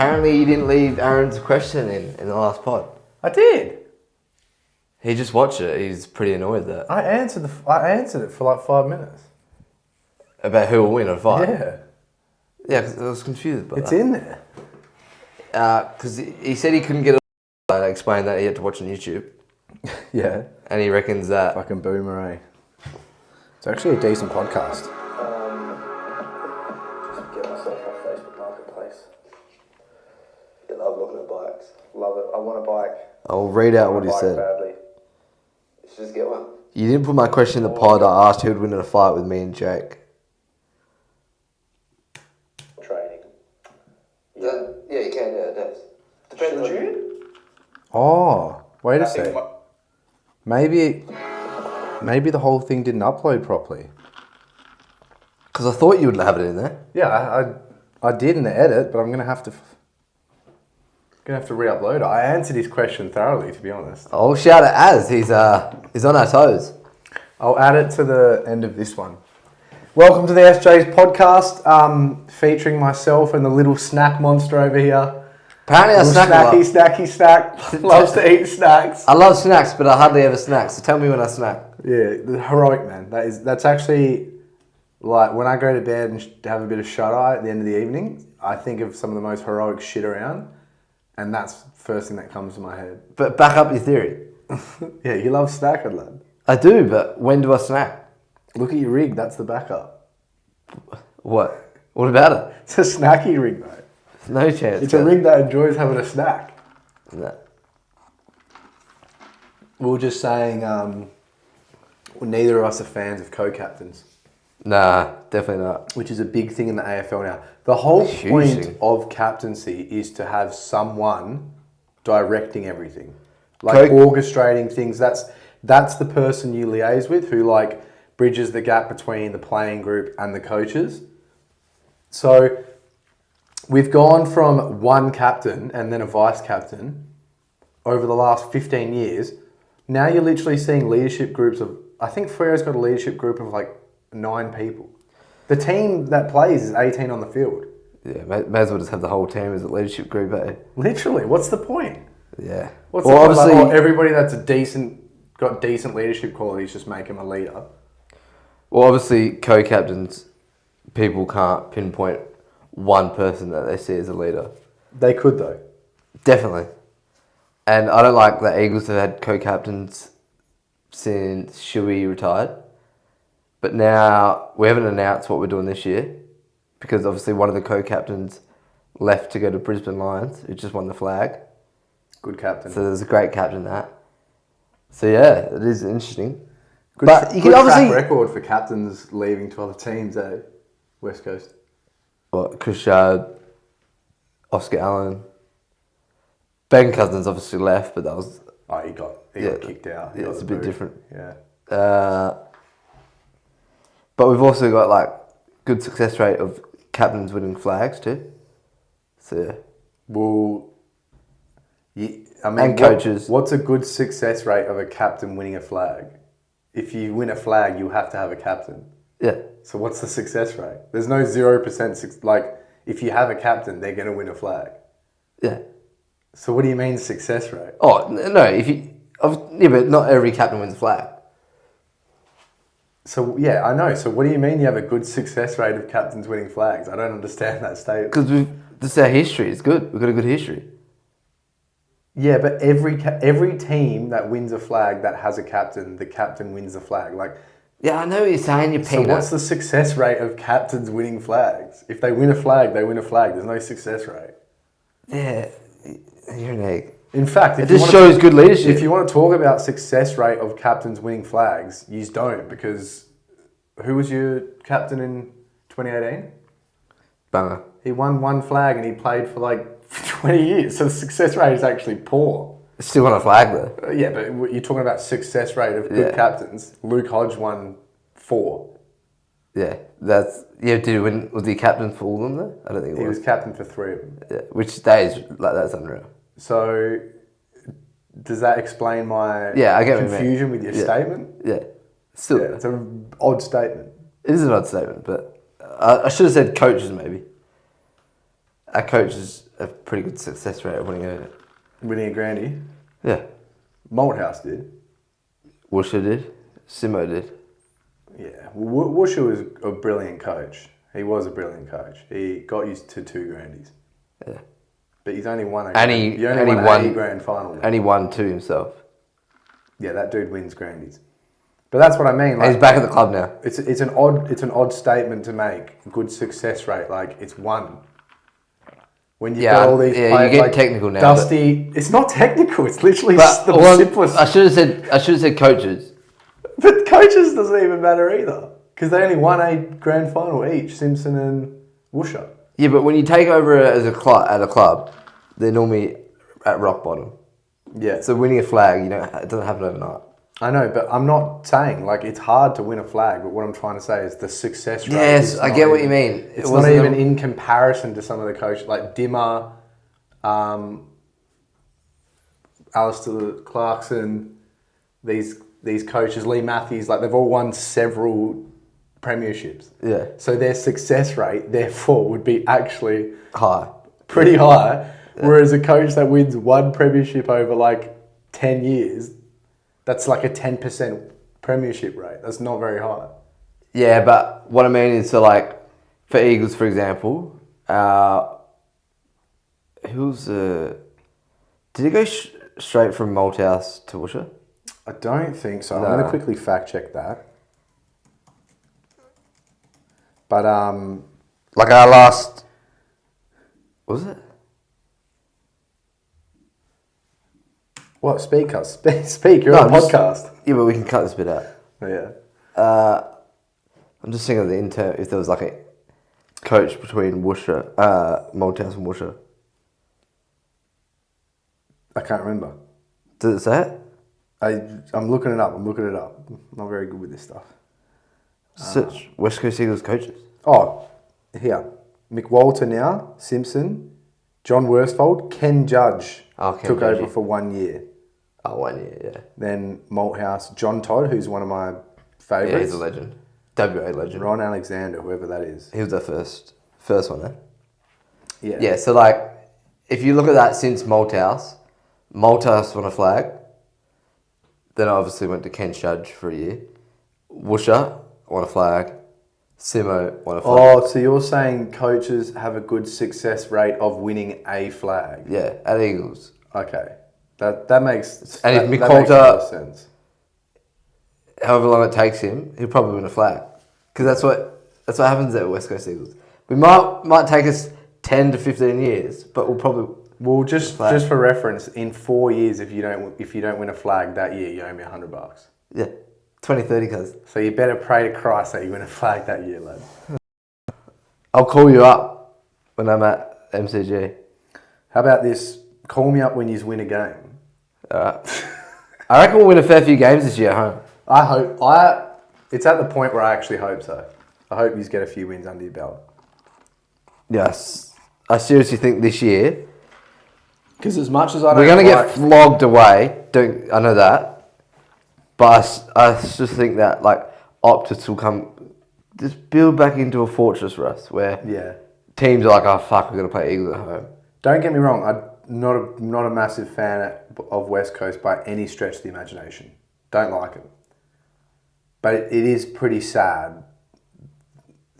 apparently you didn't leave Aaron's question in the last pod. I did. He just watched it. He's pretty annoyed that. I answered it for like 5 minutes. About who will win a fight? Yeah. Yeah, because I was confused about It's that. in there. Because he said he couldn't get it. I explained that he had to watch on YouTube. Yeah. And he reckons that... Fucking boomerang. It's actually a decent podcast. Just get myself off Facebook Marketplace. I love looking at bikes. Love it. I want a bike. I'll read out what he said. Badly. Let's just get one. You didn't put my question in the pod. I asked who would win in a fight with me and Jake. Training. Yeah, you can. Yeah, it does. Depends on you? Oh, wait a sec. Maybe the whole thing didn't upload properly. Because I thought you would have it in there. Yeah, I did in the edit, but I'm gonna have to re-upload it. I answered his question thoroughly, to be honest. I'll shout it as he's on our toes. I'll add it to the end of this one. Welcome to the SJ's podcast, featuring myself and the little snack monster over here. Apparently I snack a lot. Snack. Loves to eat snacks. I love snacks, but I hardly ever snack. So tell me when I snack. Yeah, the heroic, man. That's actually like when I go to bed and have a bit of shut eye at the end of the evening. I think of some of the most heroic shit around, and that's the first thing that comes to my head. But back up your theory. Yeah, you love snacking, lad. I do, but when do I snack? Look at your rig. That's the backup. What? What about it? It's a snacky rig, mate. No chance. It's a rig that enjoys having a snack. No. We were just saying, neither of us are fans of co-captains. Nah, definitely not. Which is a big thing in the AFL now. The whole Huge point thing. of captaincy is to have someone directing everything. Like orchestrating things. That's the person you liaise with who like bridges the gap between the playing group and the coaches. So we've gone from one captain and then a vice captain over the last 15 years. Now you're literally seeing leadership groups of, I think Freo's got a leadership group of like 9 people. The team that plays is 18 on the field. Yeah, may as well just have the whole team as a leadership group, eh? Literally, what's the point? Yeah. What's the point? Like, everybody that's got decent leadership qualities, just make him a leader. Well, obviously, co-captains, people can't pinpoint one person that they see as a leader. They could though. Definitely. And I don't like that Eagles have had co-captains since Shuey retired. But now we haven't announced what we're doing this year because obviously one of the co-captains left to go to Brisbane Lions, who just won the flag. Good captain. So there's a great captain that. So yeah, it is interesting. Good, but you good can obviously track record for captains leaving to other teams, eh? West Coast. What, Chris Shard, Oscar Allen, Ben Cousins obviously left, but that was He got kicked out. Yeah, it's a bit different. Yeah. But we've also got like good success rate of captains winning flags too. So yeah. Well, and coaches. What's a good success rate of a captain winning a flag? If you win a flag, you have to have a captain. Yeah. So what's the success rate? There's no 0%. Like, if you have a captain, they're going to win a flag. Yeah. So what do you mean success rate? Oh no! But not every captain wins a flag. So yeah, I know. So what do you mean you have a good success rate of captains winning flags? I don't understand that statement. Because this is our history. It's good. We've got a good history. Yeah, but every team that wins a flag that has a captain, the captain wins the flag. Like, yeah, I know what you're saying. You're peanut. So what's the success rate of captains winning flags? If they win a flag, they win a flag. There's no success rate. Yeah, you're an egg. In fact, it just shows good leadership. If you want to talk about success rate of captains winning flags, you don't, because who was your captain in 2018? Banger. He won one flag and he played for like 20 years, so the success rate is actually poor. Still won a flag though. Yeah, but you're talking about success rate of good captains. Luke Hodge won 4. Yeah, did he win? Was he captain for all of them though? I don't think he was captain for 3 of them. Yeah, which days that's unreal. So, does that explain my confusion with your statement? Yeah, still. Yeah, it's an odd statement. It is an odd statement, but I should have said coaches maybe. Our coaches a pretty good success rate of winning Winning a Grandy. Yeah. Malthouse did. Worcester did. Simo did. Yeah. Worcester was a brilliant coach. He was a brilliant coach. He got used to 2 Grandies. Yeah. But he's only won a He only won a grand final. And he won 2 himself. Yeah, that dude wins Grandies. But that's what I mean. Like, he's back at the club now. It's an odd statement to make. Good success rate, like it's 1. When you've got all these players, you get like technical now. Dusty, it's not technical. It's literally the simplest. I should have said coaches. But coaches doesn't even matter either because they only won a grand final each. Simpson and Worcester. Yeah, but when you take over as at a club, they're normally at rock bottom. Yeah. So winning a flag, it doesn't happen overnight. I know, but I'm not saying like it's hard to win a flag. But what I'm trying to say is the success rate. Yes, I get what you mean. It's not even in comparison to some of the coaches like Dimmer, Alistair Clarkson, these coaches, Lee Matthews. Like they've all won several premierships. Yeah. So their success rate, therefore, would be actually high, pretty high. Yeah. Whereas a coach that wins 1 premiership over like 10 years. That's like a 10% premiership rate. That's not very high. Yeah, but what I mean is, so like, for Eagles, for example, did he go straight from Malthouse to Worcester? I don't think so. No. I'm going to quickly fact check that. But, like our last, what was it? What? Speak. You're on a podcast. Yeah, but we can cut this bit out. Oh, yeah. I'm just thinking of the intern, if there was like a coach between Worcester, Malthouse and Worcester. I can't remember. Does it say it? I'm looking it up. I'm not very good with this stuff. Search West Coast Eagles coaches. Oh, here. Mick Walter now, Simpson, John Worsfold, Ken Judge took over for 1 year. Oh, 1 year, yeah. Then Malthouse, John Todd, who's one of my favourites. Yeah, he's a legend. WA legend. Ron Alexander, whoever that is. He was the first one, eh? Yeah. Yeah, so like, if you look at that since Malthouse won a flag. Then I obviously went to Ken Judge for a year. Worcester won a flag. Simo won a flag. Oh, so you're saying coaches have a good success rate of winning a flag? Yeah, at Eagles. Okay. That makes and that, if Mick that makes a lot of Walter, sense. However long it takes him, he'll probably win a flag. Because that's what happens at West Coast Eagles. We might take us 10 to 15 years, but we'll probably just for reference, in 4 years, if you don't win a flag that year, you owe me $100. Yeah, 20-30 cuz. So you better pray to Christ that you win a flag that year, lad. I'll call you up when I'm at MCG. How about this? Call me up when you win a game. Alright. I reckon we'll win a fair few games this year at home. I hope. It's at the point where I actually hope so. I hope you get a few wins under your belt. Yes. I seriously think this year, because as much as I don't, we're going to get flogged away. I know that, but I just think that like Optus will come, just build back into a fortress for us where teams are like, oh fuck, we're going to play Eagles at home. Don't get me wrong. I'm not a massive fan of West Coast by any stretch of the imagination. Don't like it, but it is pretty sad.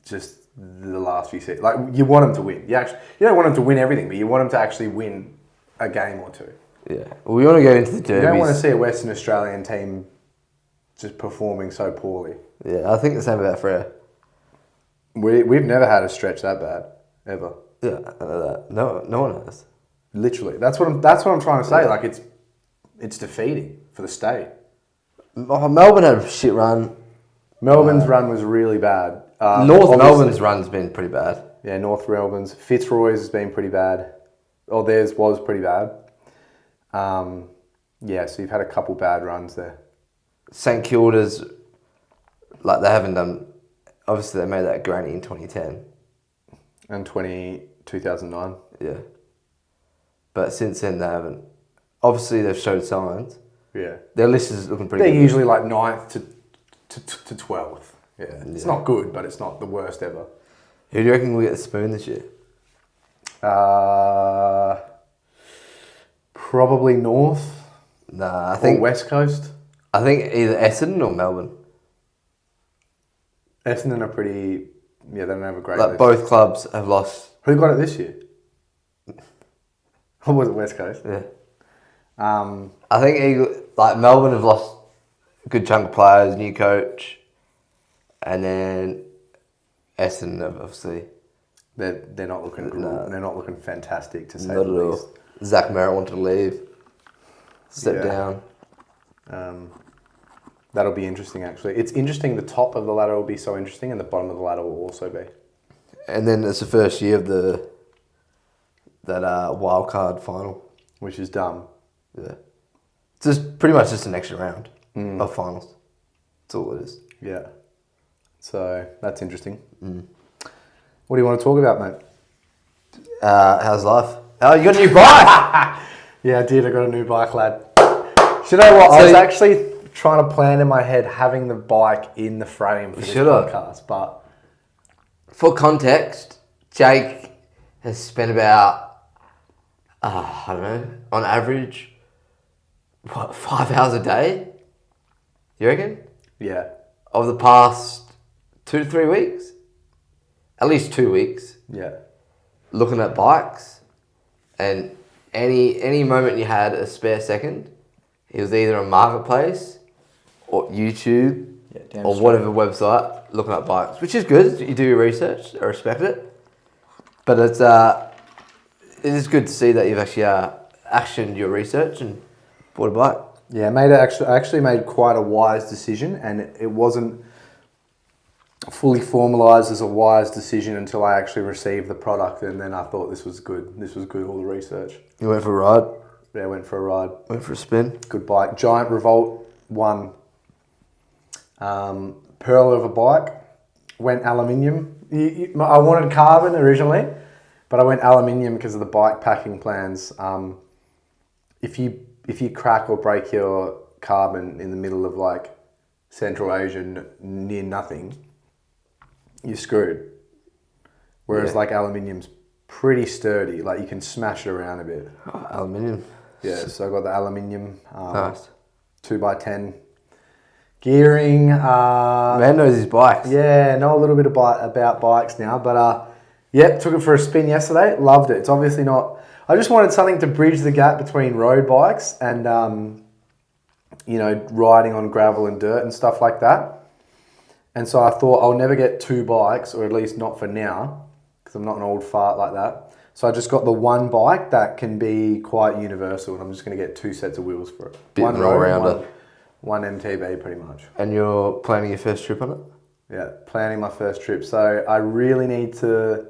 Just the last few seasons, like you want them to win. You don't want them to win everything, but you want them to actually win a game or two. Yeah, well, we want to get into the derbies. You don't want to see a Western Australian team just performing so poorly. Yeah, I think the same about Freo. We've never had a stretch that bad ever. Yeah, I know that. No one has. Literally, that's what I'm trying to say. Yeah. Like it's defeating for the state. Melbourne had a shit run. Melbourne's run was really bad. North Melbourne's run's been pretty bad. Yeah, North Melbourne's. Fitzroy's has been pretty bad. Or theirs was pretty bad. Yeah, so you've had a couple bad runs there. St Kilda's, like they haven't done. Obviously, they made that granny in 2010 and 2009. Yeah, but since then they haven't. Obviously, they've showed signs. Yeah, their list is looking pretty. They're good. Usually like 9th to 12th. Yeah, it's not good, but it's not the worst ever. Who do you reckon will get the spoon this year? Probably north Nah, I or think west coast. I think either Essendon or Melbourne. Essendon are pretty. Yeah, they don't have a great Like list. both clubs have lost. Who got it this year? Or was it West Coast? Yeah. Um, I think Melbourne have lost a good chunk of players, new coach, and then Essendon have obviously they're not looking good. No. They're not looking fantastic to say not the at least. all. Zach Merritt wanted to leave, step Yeah. down. That'll be interesting. Actually, it's interesting. The top of the ladder will be so interesting, and the bottom of the ladder will also be. And then it's the first year of that wild card final. Which is dumb. Yeah, it's just pretty much just an extra round of finals. That's all it is. Yeah. So that's interesting. What do you want to talk about, mate? How's life? Oh, you got a new bike. Yeah, I did. I got a new bike, lad. Do you know what? I was actually trying to plan in my head having the bike in the frame for this podcast, but For context, Jake has spent about, I don't know, on average, 5 hours a day? You reckon? yeah, Of the past 2 to 3 weeks? At least 2 weeks. yeah, Looking at bikes. And any moment you had a spare second, it was either on Marketplace or YouTube or whatever website looking at bikes, which is good. You do your research. I respect it. But it is good to see that you've actually actioned your research and bought a bike. yeah. I actually made quite a wise decision, and it wasn't fully formalised as a wise decision until I actually received the product, and then I thought this was good. This was good. All the research. You went for a ride? Yeah, went for a ride. Went for a spin? Good bike. Giant Revolt 1. Pearl of a bike. Went aluminium. I wanted carbon originally, but I went aluminium because of the bike packing plans. If you crack or break your carbon in the middle of like Central Asia near nothing, you're screwed. Whereas like aluminium's pretty sturdy. Like you can smash it around a bit. Oh, aluminium. Yeah, so I got the aluminium Nice. 2x10 gearing. Man knows his bikes. Yeah, know a little bit about bikes now, but took it for a spin yesterday. Loved it. It's obviously not. I just wanted something to bridge the gap between road bikes and riding on gravel and dirt and stuff like that. And so I thought I'll never get 2 bikes, or at least not for now, because I'm not an old fart like that. So I just got the one bike that can be quite universal, and I'm just going to get 2 sets of wheels for it. Bit One and all road, rounder. one MTB pretty much. And you're planning your first trip on it? Yeah, planning my first trip. So I really need to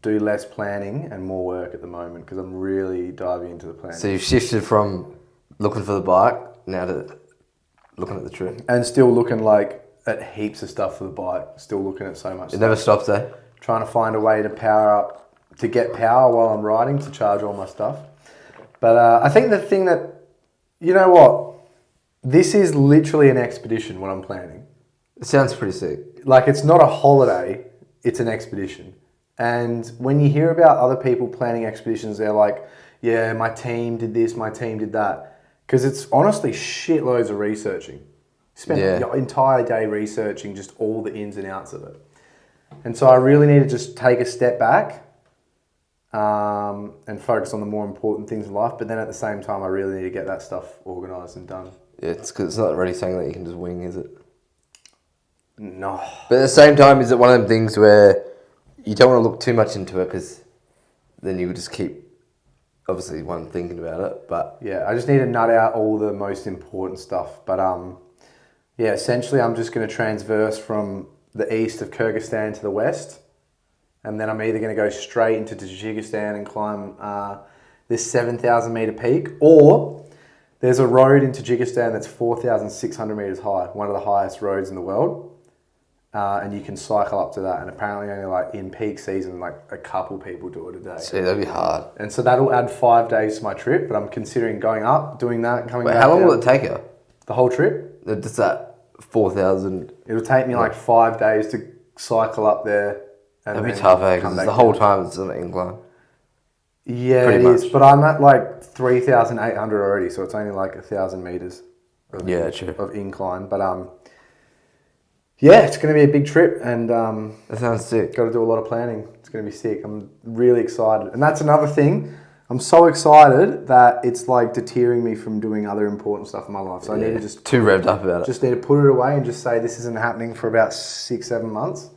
do less planning and more work at the moment because I'm really diving into the planning. So you've shifted from looking for the bike now to looking at the trip. And still looking like at heaps of stuff for the bike. Still looking at so much It stuff. never stops, eh? Trying to find a way to get power while I'm riding to charge all my stuff. But I think the thing that, you know what? This is literally an expedition, what I'm planning. It sounds pretty sick. Like, it's not a holiday, it's an expedition. And when you hear about other people planning expeditions, they're like, yeah, my team did this, my team did that. Because it's honestly shitloads of researching. Spend your entire day researching just all the ins and outs of it. And so I really need to just take a step back and focus on the more important things in life. But then at the same time, I really need to get that stuff organised and done. Yeah, it's because it's not really something that you can just wing, is it? No. But at the same time, is it one of them things where you don't want to look too much into it because then you would just keep, obviously, thinking about it. But yeah, I just need to nut out all the most important stuff. But essentially, I'm just going to transverse from the east of Kyrgyzstan to the west. And then I'm either going to go straight into Tajikistan and climb this 7,000 metre peak, or there's a road in Tajikistan that's 4,600 metres high, one of the highest roads in the world. And you can cycle up to that. And apparently only like in peak season, like a couple people do it a day. see, that'd be hard. And so that'll add 5 days to my trip, but I'm considering going up, doing that, coming back How long down. will it take you? The whole trip? Just that 4,000. It'll take me like 5 days to cycle up there And That'd be then tough, come because back the whole down. time it's on an incline. Yeah, Pretty it is. much. But I'm at like 3,800 already, so it's only like 1,000 meters. Yeah, true. Of incline, but yeah, it's going to be a big trip, and That sounds sick. got to do a lot of planning. It's going to be sick. I'm really excited, and that's another thing. I'm so excited that it's like deterring me from doing other important stuff in my life. So I need to just too revved up about it. just need to put it away and just say this isn't happening for about 6-7 months.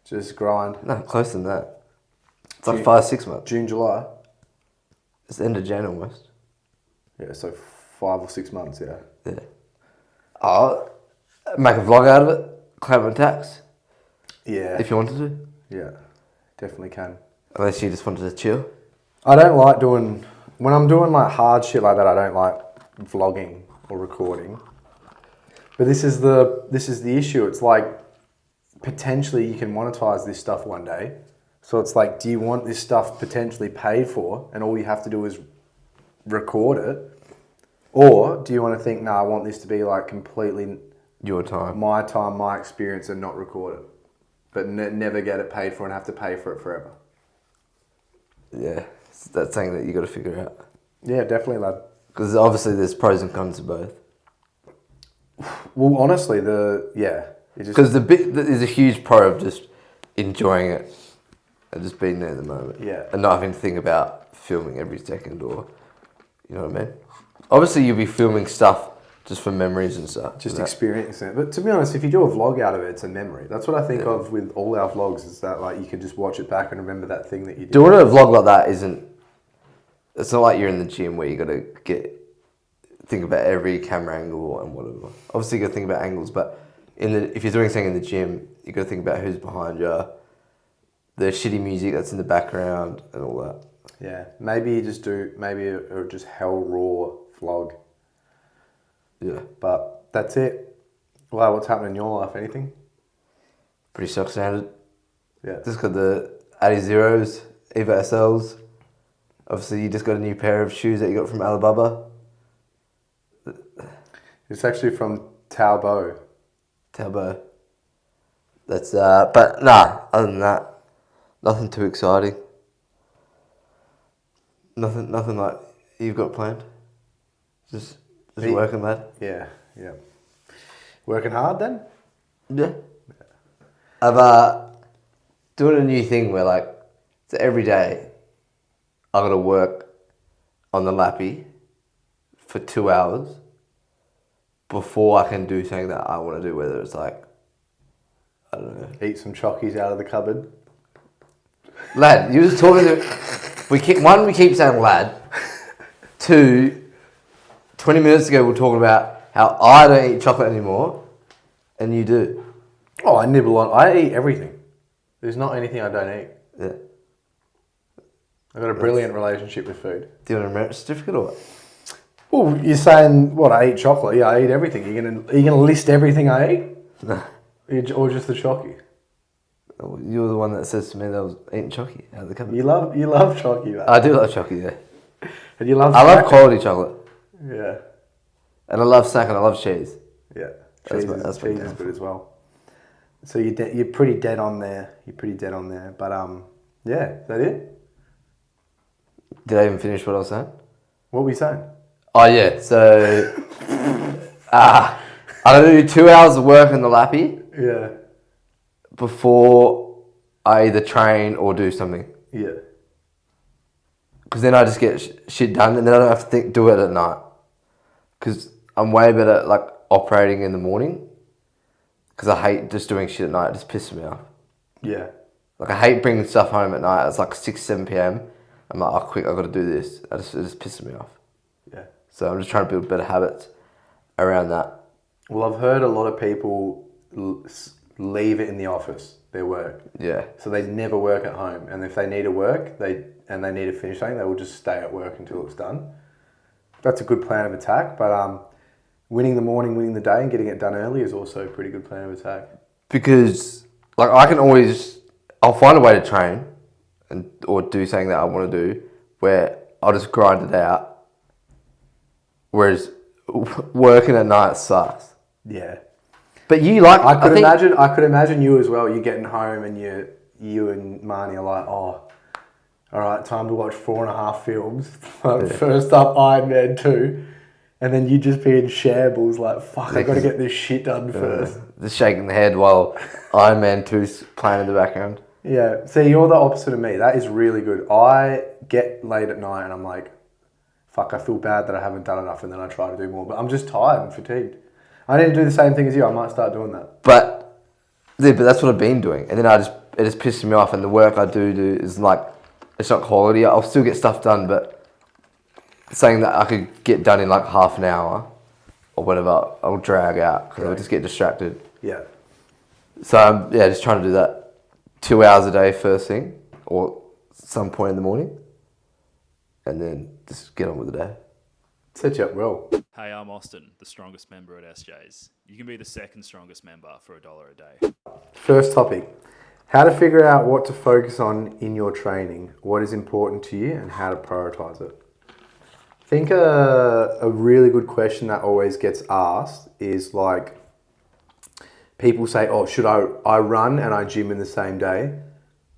Just grind. No, close than that. It's like June- 5-6 months. June, July. It's the end of Jan almost. Yeah, so 5 or 6 months. Yeah. Yeah. I'll make a vlog out of it. Claim on tax. Yeah. If you wanted to. Yeah, definitely can. Unless you just wanted to chill. I don't like doing, when I'm doing like hard shit like that, I don't like vlogging or recording. But this is the issue. It's like potentially you can monetize this stuff one day. So it's like, do you want this stuff potentially paid for and all you have to do is record it? Or do you want to think, no, I want this to be like completely Your time. my experience and not record it. But never get it paid for and have to pay for it forever. Yeah. That's something that you got to figure out. Yeah, definitely, lad. Because obviously there's pros and cons to both. Well, honestly, Because there's a huge pro of just enjoying it and just being there in the moment. Yeah. And not having to think about filming every second or, you know what I mean? Obviously you'll be filming stuff just for memories and stuff. just and that. experiencing it. But to be honest, if you do a vlog out of it, it's a memory. That's what I think of with all our vlogs, is that like you can just watch it back and remember that thing that you did. Doing a vlog like that it's not like you're in the gym where you got to think about every camera angle and whatever. Obviously you got to think about angles, but if you're doing something in the gym, you got to think about who's behind you, the shitty music that's in the background and all that. Yeah, maybe you just do a just hell raw vlog. Yeah. But that's it. Wow, what's happening in your life? Anything? Pretty stock standard. Yeah. Just got the Addy Zeros, Eva SLs. Obviously, you just got a new pair of shoes that you got from Alibaba. It's actually from Taobao. Talbot. That's but nah. Other than that, nothing too exciting. Nothing like you've got planned. Just working, lad. Yeah. Working hard then? Yeah. I've doing a new thing where like so every day I got to work on the lappy for 2 hours before I can do something that I want to do. Whether it's like I don't know. Eat some chockies out of the cupboard. Lad, you was talking to... We keep saying lad. 2, 20 minutes ago we were talking about how I don't eat chocolate anymore, and you do. Oh, I nibble on. I eat everything. There's not anything I don't eat. Yeah. I've got a brilliant relationship with food. Do you want a merit certificate or what? Well, you're saying, what, I eat chocolate? Yeah, I eat everything. Are you gonna list everything I eat? No. Or just the chocky? You're the one that says to me that I was eating chocky out of the cupboard. You love chocky, man. I do love chocky, yeah. And you love I love snacking. quality chocolate. Yeah. And I love snack and I love cheese. Yeah. That's Cheese my is downfall. good as well. So you're pretty dead on there. But yeah, is that it? Did I even finish what I was saying? What were you saying? Oh yeah, so I gotta do 2 hours of work in the lappy Yeah. before I either train or do something. Yeah. Because then I just get shit done and then I don't have to do it at night. Because I'm way better at like operating in the morning. Because I hate just doing shit at night. It just pisses me off. Yeah. Like I hate bringing stuff home at night. It's like 6, 7 p.m. I'm like, oh quick, I've got to do this. It just pisses me off. Yeah. So I'm just trying to build better habits around that. Well, I've heard a lot of people leave it in the office, their work. Yeah. So they never work at home. And if they need to work, they need to finish something, they will just stay at work until it's done. That's a good plan of attack. But winning the morning, winning the day and getting it done early is also a pretty good plan of attack. Because like I'll find a way to train or do something that I want to do where I'll just grind it out. Whereas working at night sucks. Yeah. But you like... I could imagine you as well. You're getting home and you and Marnie are like, oh, all right, time to watch 4.5 films. First up, Iron Man 2. And then you just be in shambles like, fuck, I got to get this shit done first. Just shaking the head while Iron Man 2's playing in the background. Yeah, see, you're the opposite of me. That is really good. I get late at night and I'm like, fuck, I feel bad that I haven't done enough, and then I try to do more. But I'm just tired and fatigued. I need to do the same thing as you. I might start doing that. But that's what I've been doing. And then it just pisses me off, and the work I do is like, it's not quality. I'll still get stuff done, but saying that I could get done in like half an hour or whatever, I'll drag out because I'll just get distracted. Yeah. So I'm just trying to do that 2 hours a day first thing or some point in the morning, and then just get on with the day. Set you up well. Hey, I'm Austin, the strongest member at SJ's. You can be the second strongest member for $1 a day. First topic. How to figure out what to focus on in your training, what is important to you, and how to prioritise it. I think a really good question that always gets asked is like, people say, oh, should I run and I gym in the same day?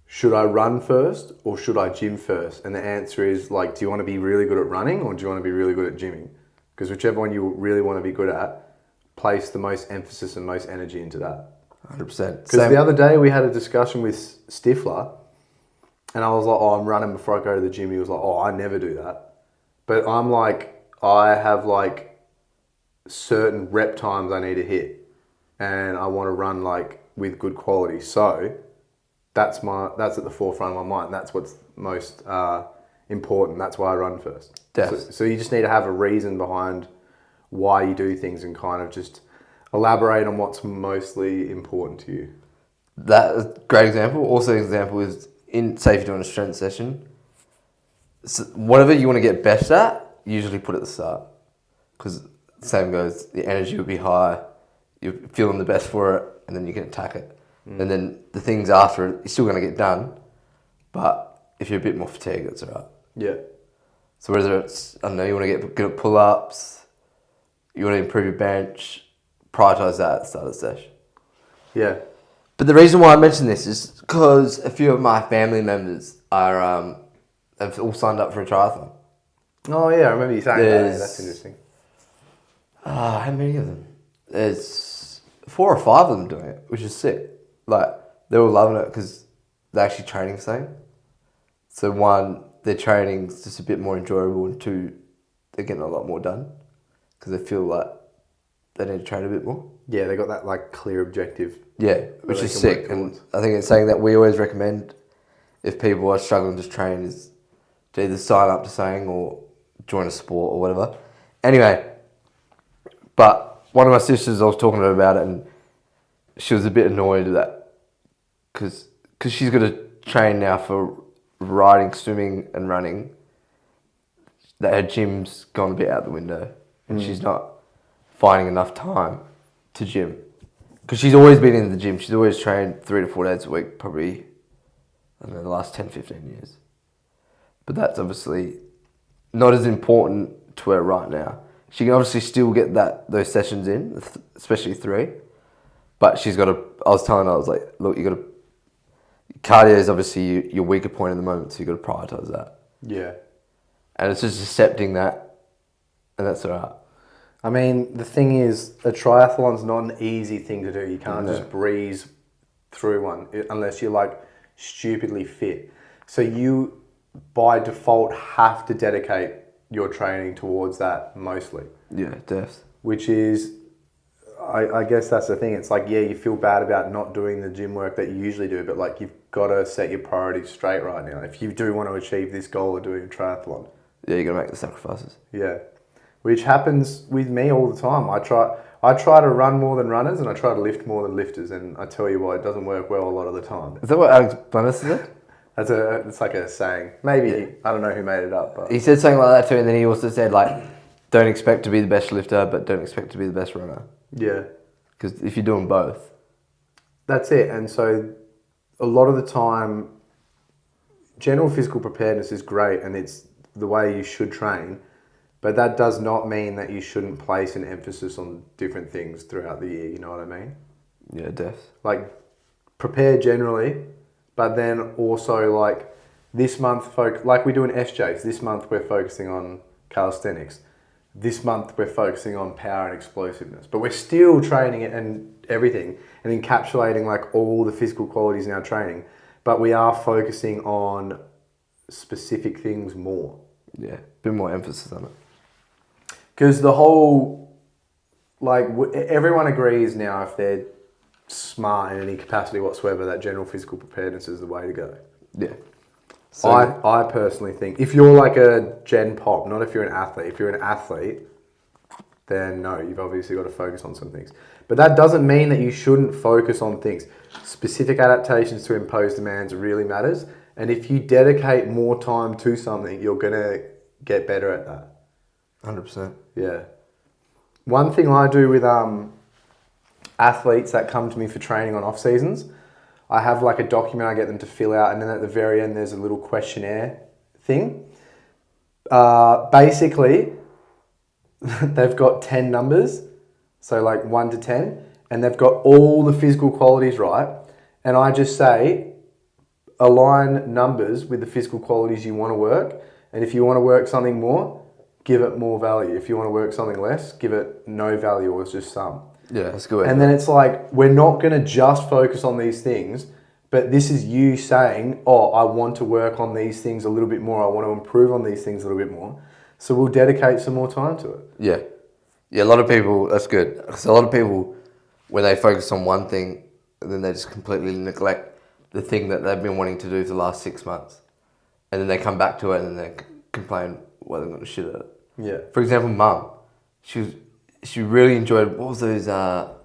Should I run first or should I gym first? And the answer is like, do you want to be really good at running or do you want to be really good at gymming? Because whichever one you really want to be good at, place the most emphasis and most energy into that. 100%. Because the other day we had a discussion with Stifler and I was like, oh, I'm running before I go to the gym. He was like, oh, I never do that. But I'm like, I have like certain rep times I need to hit and I want to run like with good quality. So that's at the forefront of my mind. That's what's most important. That's why I run first. So you just need to have a reason behind why you do things and kind of just elaborate on what's mostly important to you. That's a great example. Also, an example is say if you're doing a strength session, so whatever you want to get best at, usually put at the start. Because the same goes, the energy will be high, you're feeling the best for it, and then you can attack it. And then the things after it, you're still going to get done, but if you're a bit more fatigued, that's all right. Yeah. So whether it's, I don't know, you want to get good at pull-ups, you want to improve your bench, prioritise that at the start of the session. Yeah. But the reason why I mention this is because a few of my family members have all signed up for a triathlon. Oh yeah, I remember you saying that. Yeah, that's interesting. How many of them? There's 4 or 5 of them doing it, which is sick. Like, they're all loving it because they're actually training the same. So 1, their training's just a bit more enjoyable, and 2, they're getting a lot more done because they feel like they need to train a bit more. Yeah, they got that like clear objective. Yeah, which is sick. And I think it's something that we always recommend if people are struggling to train is to either sign up to something or join a sport or whatever. Anyway, but one of my sisters, I was talking to her about it, and she was a bit annoyed at that because she's got to train now for riding, swimming and running, that her gym's gone a bit out the window and she's not finding enough time to gym. Because she's always been in the gym. She's always trained 3 to 4 days a week, probably, I don't know, the last 10, 15 years. But that's obviously not as important to her right now. She can obviously still get those sessions in, especially 3. But she's got to, I was telling her, I was like, look, you got to, cardio is obviously your weaker point at the moment, so you got to prioritise that. Yeah. And it's just accepting that, and that's all right. I mean, the thing is, a triathlon's not an easy thing to do. You can't just breeze through one unless you're like stupidly fit. So you, by default, have to dedicate your training towards that mostly. Yeah, def. Which is, I guess that's the thing. It's like, yeah, you feel bad about not doing the gym work that you usually do, but like you've got to set your priorities straight right now. If you do want to achieve this goal of doing a triathlon. Yeah, you got to make the sacrifices. Yeah. Which happens with me all the time. I try to run more than runners and I try to lift more than lifters, and I tell you what, it doesn't work well a lot of the time. Is that what Alex Bunnis said? It's like a saying. Maybe, yeah. I don't know who made it up. But he said something like that too, and then he also said like, don't expect to be the best lifter, but don't expect to be the best runner. Yeah. Because if you're doing both. That's it. And so a lot of the time, general physical preparedness is great and it's the way you should train. But that does not mean that you shouldn't place an emphasis on different things throughout the year, you know what I mean? Yeah, def. Like, prepare generally, but then also like this month, like we do in SJs, this month we're focusing on calisthenics. This month we're focusing on power and explosiveness, but we're still training it and everything and encapsulating like all the physical qualities in our training, but we are focusing on specific things more. Yeah, a bit more emphasis on it. Because the whole, like, everyone agrees now if they're smart in any capacity whatsoever that general physical preparedness is the way to go. Yeah. So I personally think if you're like a gen pop, not if you're an athlete. If you're an athlete, then no, you've obviously got to focus on some things. But that doesn't mean that you shouldn't focus on things. Specific adaptations to impose demands really matters. And if you dedicate more time to something, you're going to get better at that. 100%. Yeah. One thing I do with athletes that come to me for training on off seasons, I have like a document I get them to fill out, and then at the very end there's a little questionnaire thing. Basically, they've got 10 numbers, so like 1 to 10, and they've got all the physical qualities right. And I just say, align numbers with the physical qualities you want to work. And if you want to work something more, give it more value. If you want to work something less, give it no value or it's just some. Yeah, that's good. And then it's like, we're not going to just focus on these things, but this is you saying, oh, I want to work on these things a little bit more. I want to improve on these things a little bit more. So we'll dedicate some more time to it. Yeah. Yeah, a lot of people, that's good. Because a lot of people, when they focus on one thing, then they just completely neglect the thing that they've been wanting to do for the last 6 months. And then they come back to it and they complain, well, they're going to shit at it. Yeah. For example, Mum, she really enjoyed, what was those? The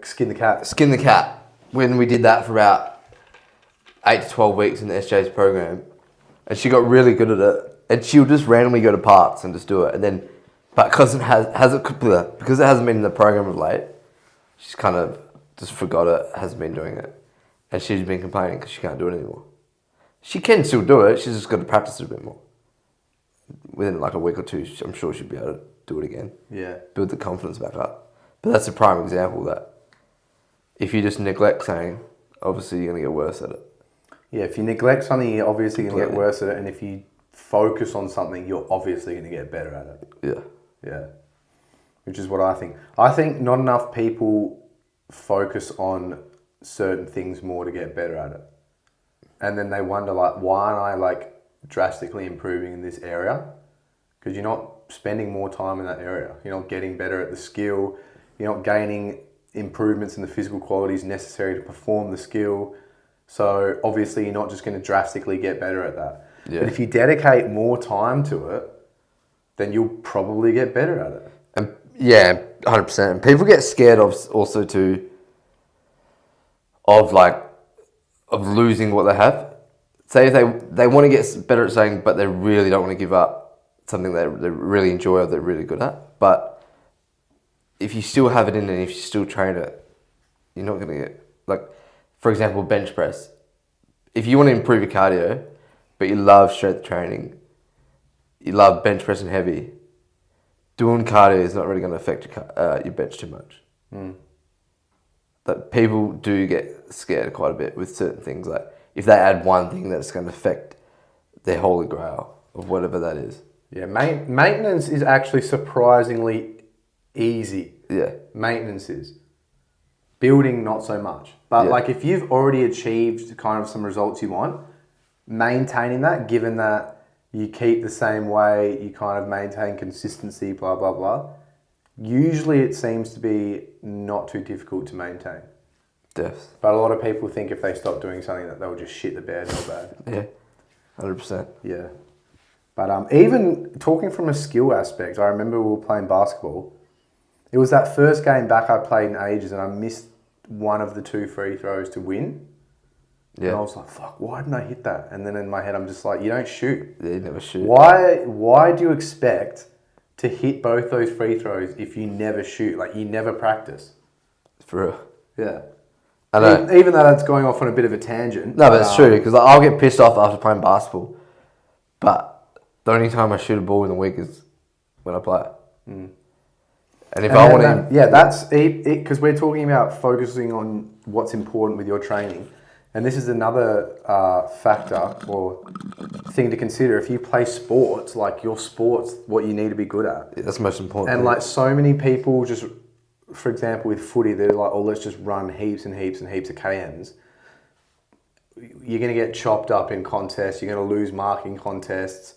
skin the cat. Skin the cat. When we did that for about 8 to 12 weeks in the SJ's program. And she got really good at it. And she'll just randomly go to parks and just do it. And then, but because it hasn't been in the program of late, she's kind of just forgot it, hasn't been doing it. And she's been complaining because she can't do it anymore. She can still do it, she's just got to practice it a bit more. Within like a week or two, I'm sure she'll be able to do it again. Yeah. Build the confidence back up. But that's a prime example that if you just neglect something, obviously you're going to get worse at it. Yeah, if you neglect something, you're obviously going to get worse at it. And if you focus on something, you're obviously going to get better at it. Yeah. Yeah. Which is what I think. I think not enough people focus on certain things more to get better at it. And then they wonder, like, why aren't I, like, drastically improving in this area? Because you're not spending more time in that area. You're not getting better at the skill. You're not gaining improvements in the physical qualities necessary to perform the skill. So obviously you're not just going to drastically get better at that. Yeah. But if you dedicate more time to it, then you'll probably get better at it. And yeah, 100%. And people get scared of also too, of losing what they have. Say if they want to get better at something, but they really don't want to give up something they really enjoy or they're really good at. But if you still have it in and if you still train it, you're not going to get, like, for example, bench press. If you want to improve your cardio, but you love strength training, you love bench pressing heavy, doing cardio is not really going to affect your bench too much. That people do get scared quite a bit with certain things. Like if they add one thing that's going to affect their holy grail of whatever that is. Yeah, maintenance is actually surprisingly easy. Yeah. Maintenance is. Building, not so much. But Yeah. like if you've already achieved kind of some results you want, maintaining that, given that you keep the same way, you kind of maintain consistency, blah, blah, blah, usually it seems to be not too difficult to maintain. Deaths. But a lot of people think if they stop doing something that they'll just shit the bed real bad. Yeah. 100%. Yeah. But even talking from a skill aspect, I remember we were playing basketball. It was that first game back I played in ages and I missed one of the 2 free throws to win. Yeah. And I was like, fuck, why didn't I hit that? And then in my head, I'm just like, you don't shoot. Yeah, you never shoot. Why do you expect to hit both those free throws if you never shoot? Like, you never practice. For real. Yeah. I know. Even though that's going off on a bit of a tangent. No, but it's true, because I'll get pissed off after playing basketball. But the only time I shoot a ball in the week is when I play. And if I want to... Yeah, that's it, because we're talking about focusing on what's important with your training. And this is another factor or thing to consider. If you play sports, like your sport's what you need to be good at. Yeah, that's the most important. And thing. like so many people just, for example, with footy, they're like, oh, let's just run heaps and heaps and heaps of KMs. You're going to get chopped up in contests. You're going to lose marking contests.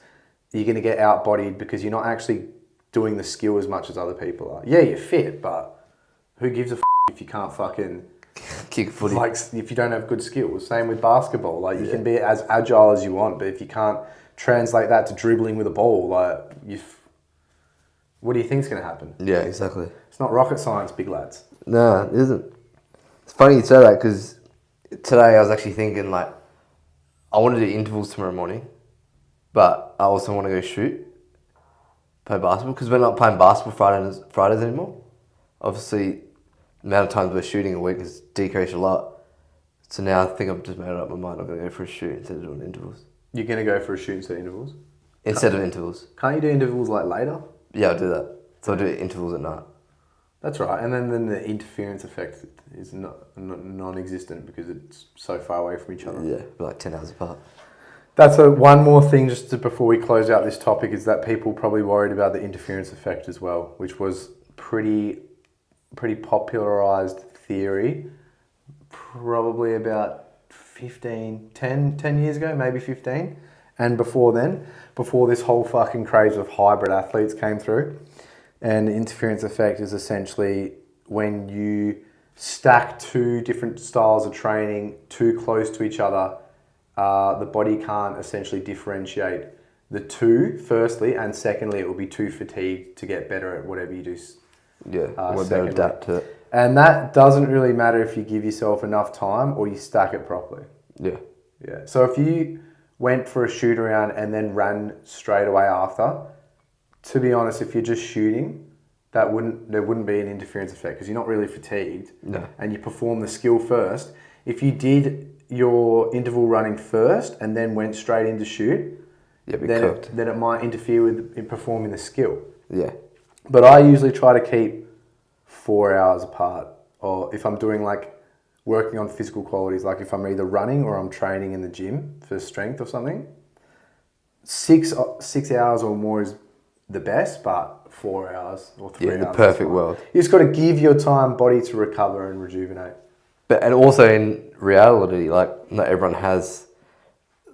You're going to get outbodied because you're not actually doing the skill as much as other people are. Yeah, you're fit, but who gives a if you can't fucking kick footy. like if you don't have good skills. Same with basketball. Like you can be as agile as you want, but if you can't translate that to dribbling with a ball, like what do you think's going to happen? Yeah, exactly. It's not rocket science, big lads. No, it isn't. It's funny you say that because today I was actually thinking like I want to do intervals tomorrow morning, but I also want to go play basketball because we're not playing basketball Fridays anymore. Obviously, the amount of times we're shooting a week has decreased a lot. So now I think I've just made up my mind. I'm going to go for a shoot instead of doing intervals. You're going to go for a shoot instead of intervals? Instead of intervals. Can't you do intervals like later? Yeah, I'll do that. So I'll do intervals at night. That's right. And then the interference effect is non-existent because it's so far away from each other. Yeah, we're like 10 hours apart. That's one more thing before we close out this topic is that people probably worried about the interference effect as well, which was pretty popularized theory probably about 10 years ago, maybe 15. And before this whole fucking craze of hybrid athletes came through. And the interference effect is essentially when you stack two different styles of training too close to each other, the body can't essentially differentiate the two, firstly, and secondly, it will be too fatigued to get better at whatever you do. Yeah, we're better adapt to it. And that doesn't really matter if you give yourself enough time or you stack it properly. Yeah. Yeah. So if you went for a shoot around and then ran straight away after, to be honest, if you're just shooting, there wouldn't be an interference effect because you're not really fatigued. No. And you perform the skill first. If you did your interval running first and then went straight into shoot, then it might interfere with performing the skill. Yeah. But I usually try to keep 4 hours apart. Or if I'm doing like working on physical qualities, like if I'm either running or I'm training in the gym for strength or something, 6 hours or more is the best, but 4 hours or 3 hours. Yeah, the perfect world. You just got to give your body to recover and rejuvenate. And also in reality, like not everyone has,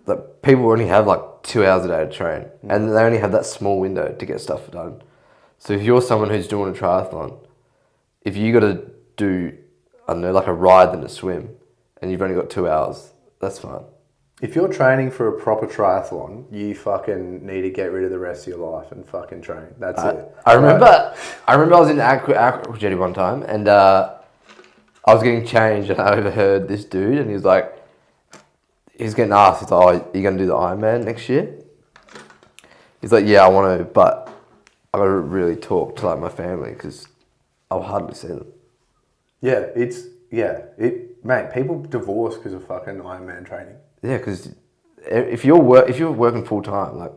like people only have like 2 hours a day to train, and they only have that small window to get stuff done. So if you're someone who's doing a triathlon, if you got to do, I don't know, like a ride than a swim, and you've only got 2 hours, that's fine. If you're training for a proper triathlon, you fucking need to get rid of the rest of your life and fucking train. That's it. I remember I was in aqua jetty one time, and I was getting changed, and I overheard this dude, and he was getting asked, he's like, "Oh, you gonna do the Ironman next year?" He's like, "Yeah, I want to, but I gotta really talk to like my family because I'll hardly see them." Mate, people divorce because of fucking Ironman training. Yeah, because if you're working full time, like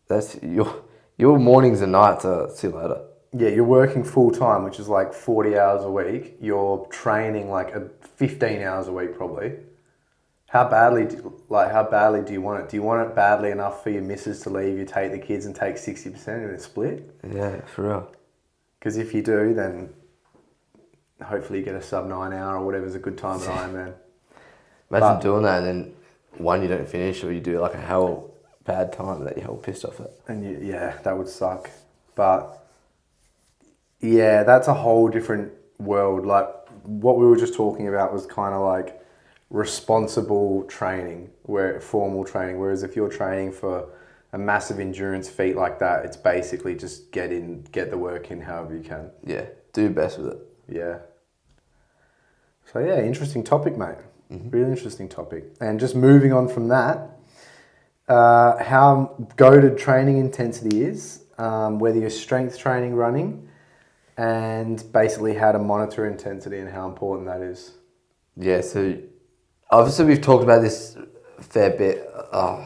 that's your mornings and nights are see you later. Yeah, you're working full time, which is like 40 hours a week. You're training like 15 hours a week probably. How badly do you want it? Do you want it badly enough for your missus to leave you, take the kids, and take 60% in a split? Yeah, for real. Because if you do, then hopefully you get a sub 9 hour or whatever's a good time at Ironman. Imagine doing that and then one you don't finish, or you do like a hell bad time that you're hell pissed off at. And that would suck. But yeah, that's a whole different world. Like what we were just talking about was kind of like responsible training, formal training. Whereas if you're training for a massive endurance feat like that, it's basically just get the work in however you can. Yeah, do your best with it. Yeah. So yeah, interesting topic, mate. Mm-hmm. Really interesting topic. And just moving on from that, how goated training intensity is, whether you're strength training, running, and basically how to monitor intensity and how important that is. Yeah, so obviously we've talked about this a fair bit. A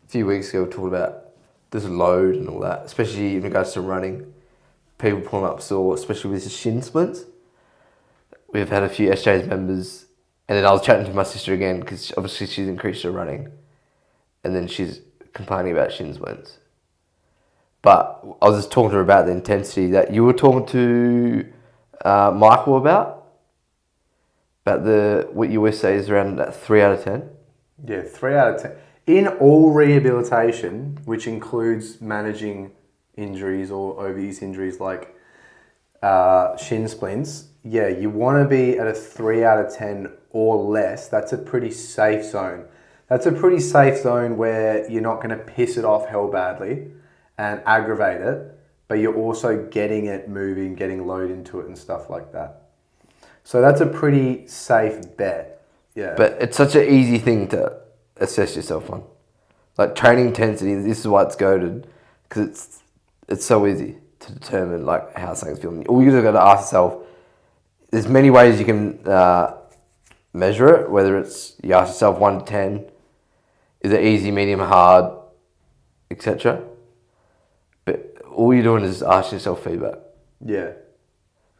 few weeks ago we talked about this load and all that, especially in regards to running. People pulling up sore, especially with the shin splints. We've had a few SJ's members And then I was chatting to my sister again because obviously she's increased her running. And then she's complaining about shin splints. But I was just talking to her about the intensity that you were talking to Michael about what you always say is around that 3 out of 10. Yeah, 3 out of 10. In all rehabilitation, which includes managing injuries or overuse injuries like shin splints, yeah, you want to be at a 3 out of 10 or less. That's a pretty safe zone. That's a pretty safe zone where you're not going to piss it off hell badly and aggravate it, but you're also getting it moving, getting load into it and stuff like that. So that's a pretty safe bet. Yeah. But it's such an easy thing to assess yourself on. Like training intensity, this is why it's goated, because it's so easy to determine like how something's feeling. All you just got to ask yourself, there's many ways you can measure it, whether it's you ask yourself 1 to 10, is it easy, medium, hard, etc. But all you're doing is asking yourself feedback. Yeah.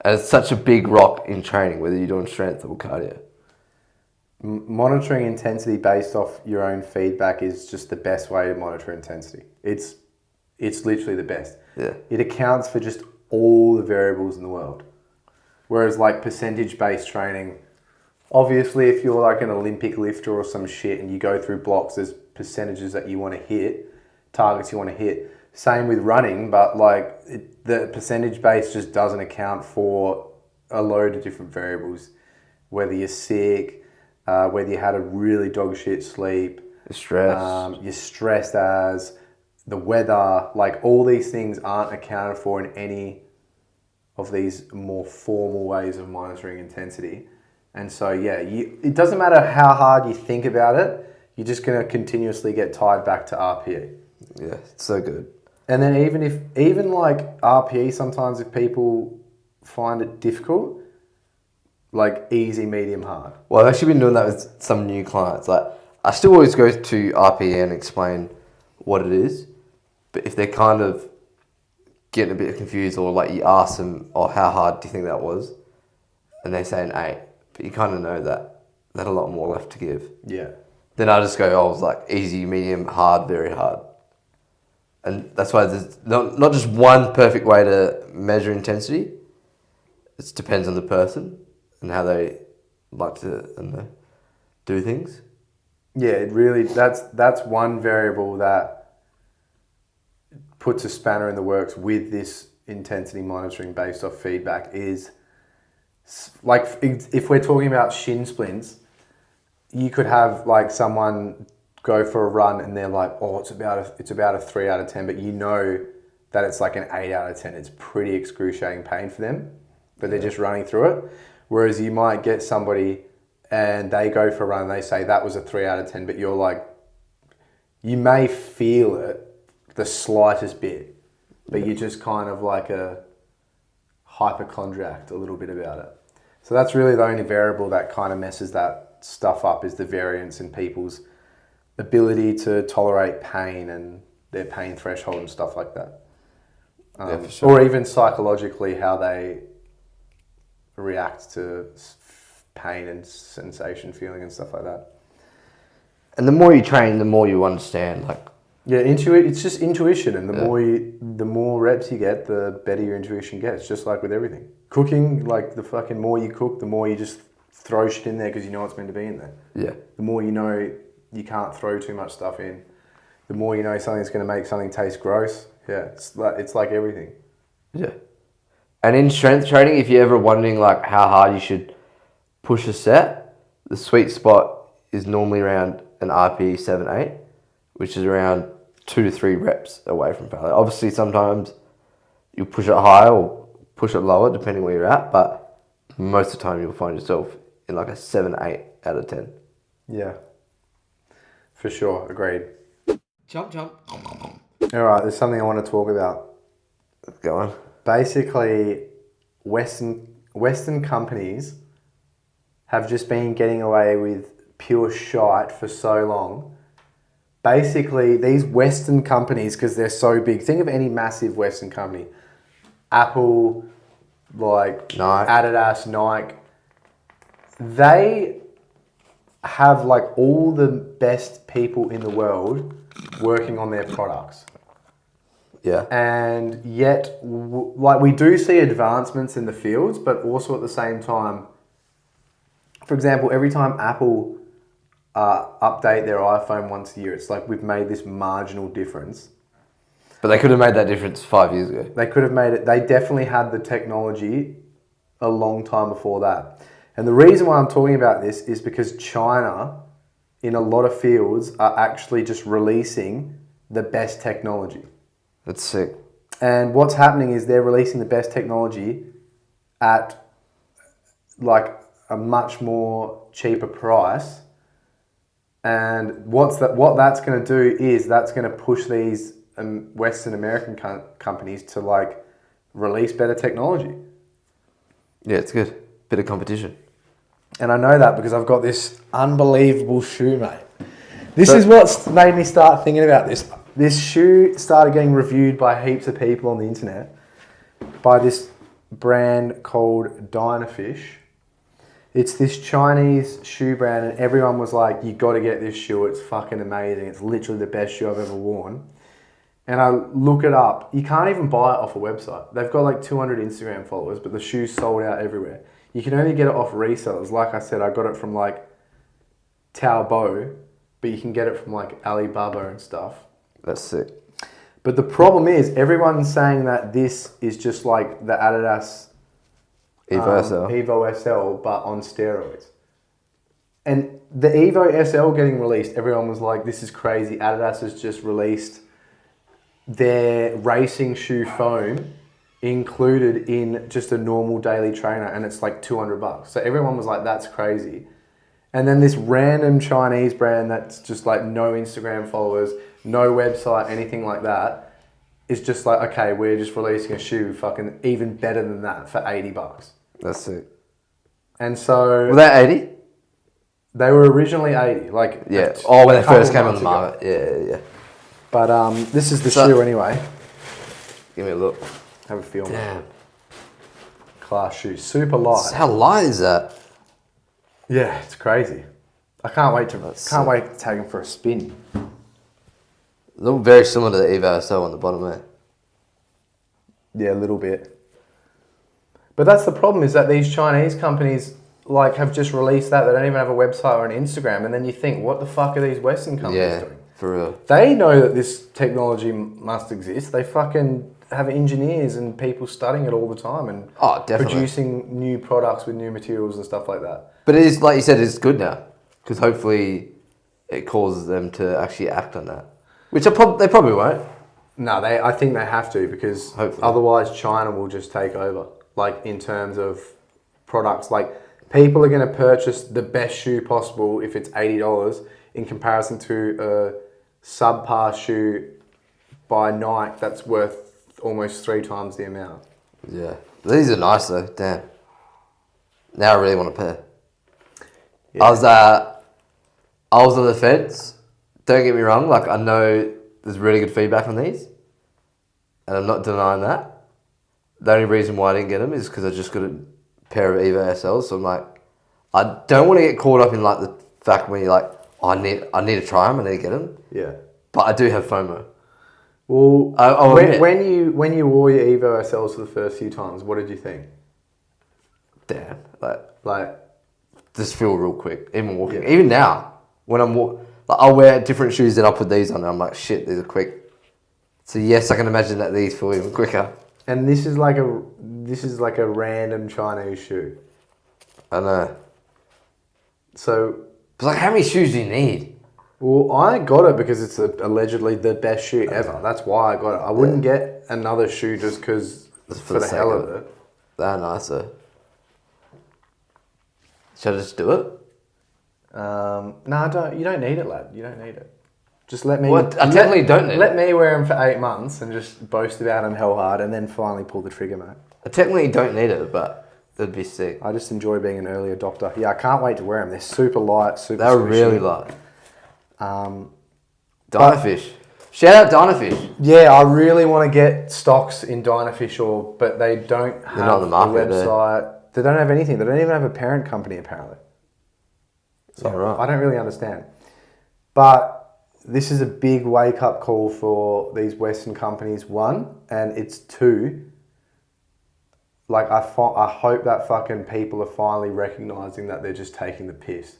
And it's such a big rock in training, whether you're doing strength or cardio. Monitoring intensity based off your own feedback is just the best way to monitor intensity. It's literally the best. Yeah. It accounts for just all the variables in the world. Whereas like percentage-based training, obviously if you're like an Olympic lifter or some shit and you go through blocks, there's percentages that you want to hit, targets you want to hit. Same with running, but like the percentage base just doesn't account for a load of different variables. Whether you're sick, whether you had a really dog shit sleep, you're stressed as, the weather, like all these things aren't accounted for in any of these more formal ways of monitoring intensity. And so, yeah, it doesn't matter how hard you think about it, you're just going to continuously get tied back to RPE. Yeah, it's so good. And then even like RPE, sometimes if people find it difficult, like easy, medium, hard. Well, I've actually been doing that with some new clients. Like, I still always go to RPE and explain what it is. But if they're kind of getting a bit confused or like you ask them, oh, how hard do you think that was? And they say an 8. But you kind of know that they had a lot more left to give. Yeah. Then I just go, oh, it was like easy, medium, hard, very hard. And that's why there's not just one perfect way to measure intensity. It depends on the person and how they like to do things. Yeah, it really, that's one variable that puts a spanner in the works with this intensity monitoring based off feedback is, like, if we're talking about shin splints, you could have like someone go for a run and they're like, oh, it's about a 3 out of 10, but you know that it's like an 8 out of 10. It's pretty excruciating pain for them, but they're just running through it. Whereas you might get somebody and they go for a run and they say that was a 3 out of 10, but you're like, you may feel it the slightest bit, but you're just kind of like a hypochondriac a little bit about it. So that's really the only variable that kind of messes that stuff up, is the variance in people's ability to tolerate pain and their pain threshold and stuff like that. Yeah, for sure. Or even psychologically how they react to pain and sensation feeling and stuff like that. And the more you train, the more you understand. Like, yeah, it's just intuition, and the more reps you get, the better your intuition gets. Just like with everything, cooking, like the fucking more you cook, the more you just throw shit in there because you know it's meant to be in there. Yeah. The more you know you can't throw too much stuff in, the more you know something's going to make something taste gross. Yeah, it's like everything. Yeah. And in strength training, if you're ever wondering like how hard you should push a set, the sweet spot is normally around an RPE 7-8, which is around 2 to 3 reps away from failure. Obviously, sometimes you push it higher or push it lower, depending where you're at, but most of the time you'll find yourself in like a 7-8 out of 10. Yeah, for sure. Agreed. Jump. All right, there's something I want to talk about. Go on. Basically, Western companies have just been getting away with pure shite for so long. Basically, these Western companies, because they're so big, think of any massive Western company. Apple, like Nike. Adidas, Nike. They have like all the best people in the world working on their products. Yeah. And yet, like, we do see advancements in the fields, but also at the same time, for example, every time Apple update their iPhone once a year, it's like we've made this marginal difference. But they could have made that difference 5 years ago. They could have made it. They definitely had the technology a long time before that. And the reason why I'm talking about this is because China, in a lot of fields, are actually just releasing the best technology. That's sick. And what's happening is they're releasing the best technology at like a much more cheaper price. And what that's going to do is that's going to push these Western American companies to like release better technology. Yeah, it's good. Bit of competition. And I know that because I've got this unbelievable shoe, mate. This is what's made me start thinking about this. This shoe started getting reviewed by heaps of people on the internet by this brand called Dynafish. It's this Chinese shoe brand, and everyone was like, you got to get this shoe. It's fucking amazing. It's literally the best shoe I've ever worn. And I look it up. You can't even buy it off a website. They've got like 200 Instagram followers, but the shoe's sold out everywhere. You can only get it off resellers. Like I said, I got it from like Taobao, but you can get it from like Alibaba and stuff. That's sick. But the problem is, everyone's saying that this is just like the Adidas Evo SL, but on steroids. And the Evo SL getting released, everyone was like, this is crazy. Adidas has just released their racing shoe foam included in just a normal daily trainer, and it's like $200. So everyone was like, that's crazy. And then this random Chinese brand that's just like no Instagram followers, no website, anything like that, is just like, okay, we're just releasing a shoe fucking even better than that for $80. That's sick. And so... Were they 80? They were originally 80. Like, yeah. Oh, when they first came on the market. Yeah. But this is the shoe anyway. Give me a look. Have a feel. Damn. Class shoe. Super light. How light is that? Yeah, it's crazy. I can't wait to take them for a spin. Look very similar to the Evo SL on the bottom there. Yeah, a little bit. But that's the problem, is that these Chinese companies like have just released that. They don't even have a website or an Instagram. And then you think, what the fuck are these Western companies doing? For real. They know that this technology must exist. They fucking have engineers and people studying it all the time and producing new products with new materials and stuff like that. But it is, like you said, it's good now. Because hopefully it causes them to actually act on that. Which they probably won't. No, I think they have to, because otherwise China will just take over. Like, in terms of products, like people are going to purchase the best shoe possible if it's $80 in comparison to a subpar shoe by Nike that's worth almost 3 times the amount. Yeah. These are nice though, damn. Now I really want a pair. Yeah. I was on the fence. Don't get me wrong, like I know there's really good feedback on these, and I'm not denying that. The only reason why I didn't get them is because I just got a pair of Evo SLs, so I'm like, I don't want to get caught up in like the fact when you're like, oh, I need to try them, I need to get them. Yeah. But I do have FOMO. Well, when you wore your Evo SLs for the first few times, what did you think? Damn, like just feel real quick, even walking. Yeah. Even now, when I'll wear different shoes and I'll put these on and I'm like, shit, these are quick. So yes, I can imagine that these feel even quicker. And this is like a random Chinese shoe. I know. So, but like, how many shoes do you need? Well, I got it because it's allegedly the best shoe ever. That's why I got it. I wouldn't get another shoe just because for the hell of it. They're nicer. Should I just do it? No, you don't need it, lad. You don't need it. Just let me... I technically don't need it. Let me wear them for 8 months and just boast about them hell hard and then finally pull the trigger, mate. I technically don't need it, but that'd be sick. I just enjoy being an early adopter. Yeah, I can't wait to wear them. They're super light, super They're really light. Dynafish. Shout out Dynafish. Yeah, I really want to get stocks in Dynafish, but they don't have not on the market, a website. They don't have anything. They don't even have a parent company, apparently. So Yeah, right. I don't really understand. But this is a big wake-up call for these Western companies, one, and it's two, like I hope that fucking people are finally recognising that they're just taking the piss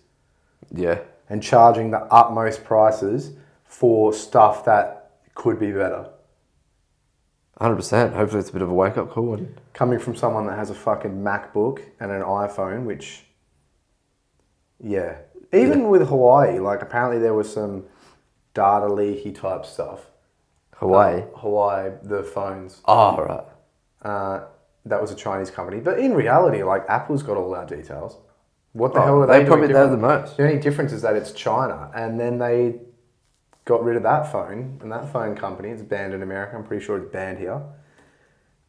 Yeah. and charging the utmost prices for stuff that could be better. 100%. Hopefully it's a bit of a wake-up call. And Coming from someone that has a fucking MacBook and an iPhone, which, yeah. Even with Hawaii, like apparently there was some data leaky type stuff. Hawaii. Hawaii, the phones. Oh, right. That was a Chinese company. But in reality, like Apple's got all our details. What the Oh, hell are they they probably doing know the different? most. The only difference is that it's China. And then they got rid of that phone. And that phone company, it's banned in America. I'm pretty sure it's banned here.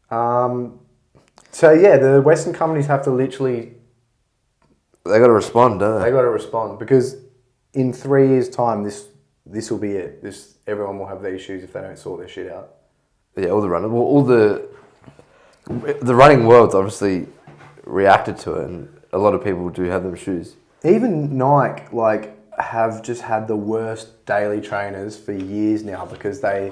So yeah, the Western companies have to literally... They got to respond, don't They they? got to respond. Because in 3 years' time, this will be it. Everyone will have these shoes if they don't sort their shit out. Yeah, all the running. Well, all the running world's obviously reacted to it, and a lot of people do have them shoes. Even Nike, like, have just had the worst daily trainers for years now because they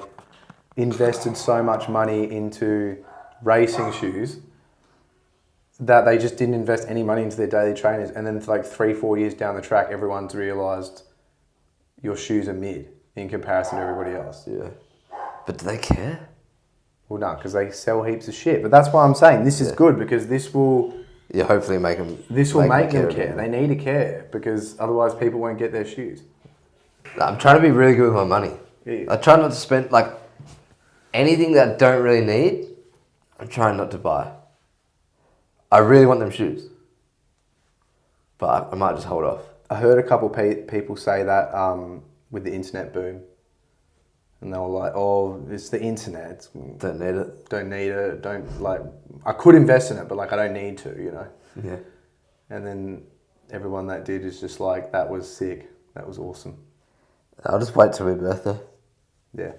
invested so much money into racing shoes that they just didn't invest any money into their daily trainers. And then it's like 3-4 years down the track, everyone's realised your shoes are mid in comparison to everybody else. Yeah. But do they care? Well, no, because they sell heaps of shit. But that's why I'm saying this is good because this will... Yeah, hopefully make them... This will make them a bit care. more. They need to care because otherwise people won't get their shoes. I'm trying to be really good with my money. Yeah. I try not to spend, like, anything that I don't really need, I'm trying not to buy. I really want them shoes. But I might just hold off. I heard a couple people say that with the internet boom. And they were like, oh, it's the internet. Don't need it. Don't need it. Don't, like, I could invest in it, but, like, I don't need to, you know? Yeah. And then everyone that did is just like, that was sick. That was awesome. I'll just wait till my birthday. Yeah.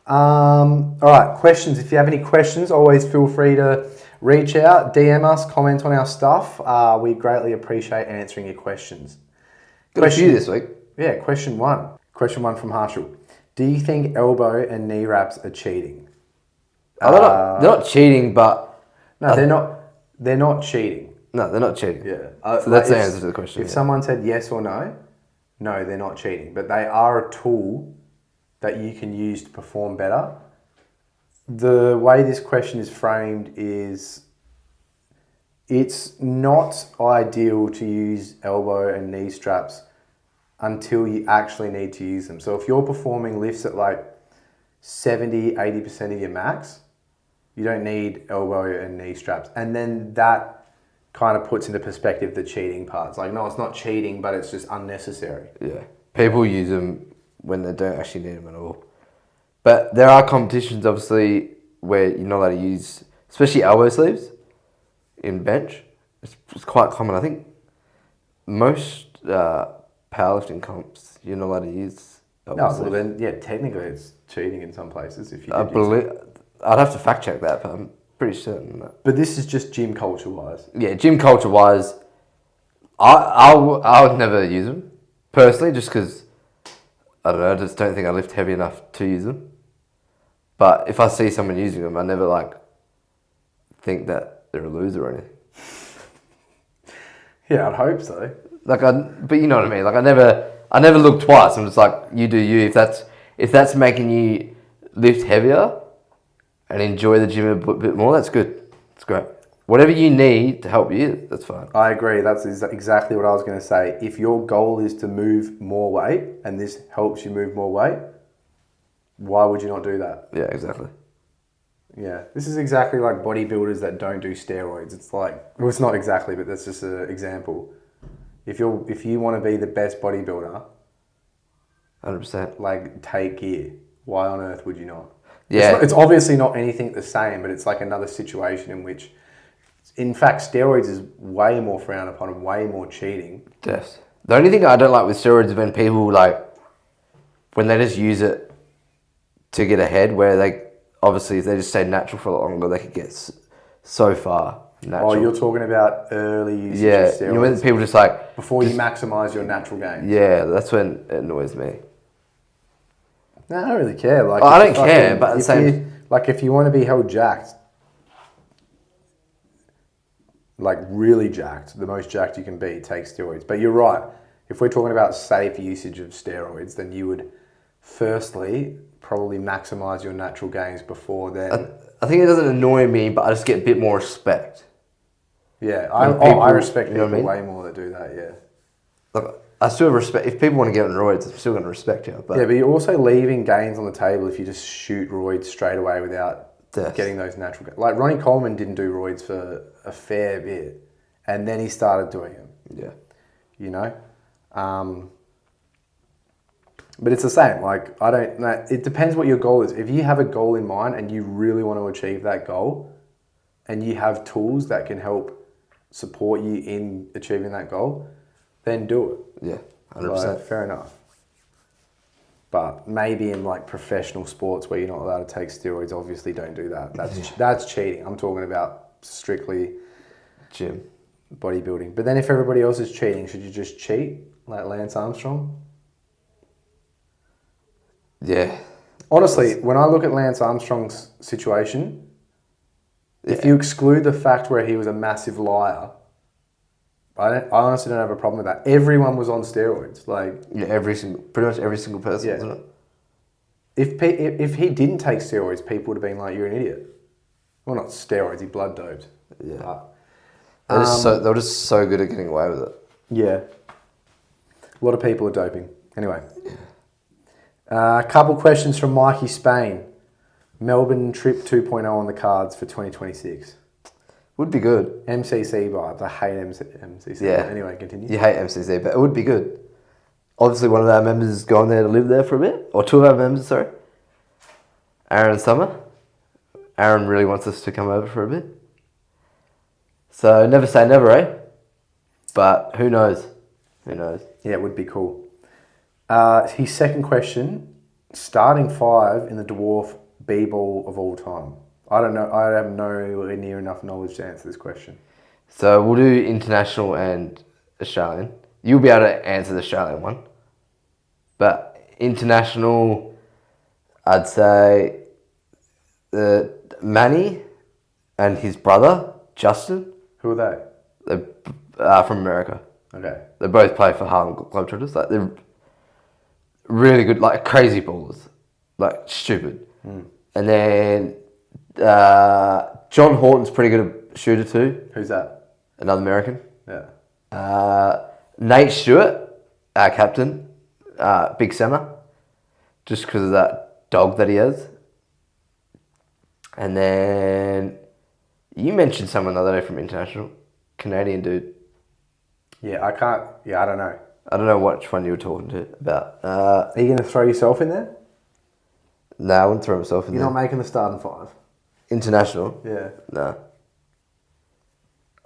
All right, questions. If you have any questions, always feel free to reach out, DM us, comment on our stuff. We greatly appreciate answering your questions. Got a few this week. Yeah, question one. Question one from Harshal. Do you think elbow and knee wraps are cheating? They're not cheating, but... No, they're not cheating. No, they're not cheating. Yeah. So that's the answer to the question. If yeah. someone said yes or no, they're not cheating. But they are a tool that you can use to perform better. The way this question is framed is it's not ideal to use elbow and knee straps until you actually need to use them. So if you're performing lifts at like 70, 80% of your max, you don't need elbow and knee straps. And then that kind of puts into perspective the cheating part. It's like, no, it's not cheating, but it's just unnecessary. Yeah. People use them when they don't actually need them at all. But there are competitions, obviously, where you're not allowed to use, especially elbow sleeves in bench. It's quite common. I think most powerlifting comps, you're not allowed to use elbow No, well sleeves. then, yeah, technically it's cheating in some places if you I did use believe, it. I'd have to fact check that, but I'm pretty certain that. But this is just gym culture wise. Yeah, gym culture wise, I would never use them personally, just because I don't know. I just don't think I lift heavy enough to use them. But if I see someone using them, I never like think that they're a loser or anything. Yeah, I'd hope so. But you know what I mean. Like I never look twice. I'm just like, you do you. If that's making you lift heavier and enjoy the gym a bit more, that's good. It's great. Whatever you need to help you, that's fine. I agree. That's exactly what I was going to say. If your goal is to move more weight and this helps you move more weight, why would you not do that? Yeah, exactly. Yeah, this is exactly like bodybuilders that don't do steroids. It's like, well, it's not exactly, but that's just an example. If you want to be the best bodybuilder, 100%. like take gear. Why on earth would you not? Yeah. It's obviously not anything the same, but it's like another situation in which, in fact, steroids is way more frowned upon and way more cheating. Yes. The only thing I don't like with steroids is when people when they just use it to get ahead, where obviously if they just stay natural for a lot longer, they could get so far. natural. Oh, you're talking about early usage of Yeah, steroids. you know when people just like... Before you maximise your natural gains. Yeah, that's when it annoys me. No, I don't really care. Like, I if don't care, but at the same... Like, if you want to be held jacked, like really jacked, the most jacked you can be, take steroids. But you're right. If we're talking about safe usage of steroids, then you would firstly probably maximise your natural gains before then. I think it doesn't annoy me, but I just get a bit more respect. Yeah, People, I respect you know people what I mean? way more that do that, yeah. Like, I still respect... If people want to get on roids, I'm still going to respect you. But Yeah, but you're also leaving gains on the table if you just shoot roids straight away without Yes. getting those natural gains. Like, Ronnie Coleman didn't do roids for a fair bit, and then he started doing them. Yeah. You know? But it's the same. Like, I don't know. It depends what your goal is. If you have a goal in mind and you really want to achieve that goal, and you have tools that can help support you in achieving that goal, then do it. Yeah, 100%. Like, fair enough. But maybe in like professional sports where you're not allowed to take steroids, obviously don't do that. That's cheating. I'm talking about strictly Gym. bodybuilding. But then if everybody else is cheating, should you just cheat like Lance Armstrong? Yeah. Honestly, when I look at Lance Armstrong's situation, if you exclude the fact where he was a massive liar, I honestly don't have a problem with that. Everyone was on steroids. Like, Yeah, pretty much every single person, Yeah. wasn't it? if he didn't take steroids, people would have been like, "You're an idiot." Well, not steroids. He blood doped. Yeah. But, They were just so good at getting away with it. yeah. A lot of people are doping. Anyway. A couple questions from Mikey Spain. Melbourne trip 2.0 on the cards for 2026. Would be good. MCC vibes. I hate MCC. Yeah. Anyway, continue. You hate MCC, but it would be good. Obviously, one of our members is going there to live there for a bit. Or two of our members, sorry. Aaron and Summer. Aaron really wants us to come over for a bit. So, never say never, eh? But who knows? Who knows? Yeah, it would be cool. His second question, starting 5 in the Dwarf B-ball of all time. I don't know. I have nowhere near enough knowledge to answer this question. So, we'll do international and Australian. You'll be able to answer the Australian one. But international, I'd say Manny and his brother, Justin. Who are they? They're from America. Okay. They both play for Harlem Globetrotters. Like, they're really good, like crazy ballers. Like, stupid. And then John Horton's pretty good at shooter too. Who's that? Another American. Yeah. Nate Stewart, our captain, big centre, just because of that dog that he has. And then you mentioned someone the other day from international, Canadian dude. Yeah, I don't know. I don't know which one you were talking to about. Are you going to throw yourself in there? No, I wouldn't throw myself in You're there. not making the starting 5? International? Yeah. No.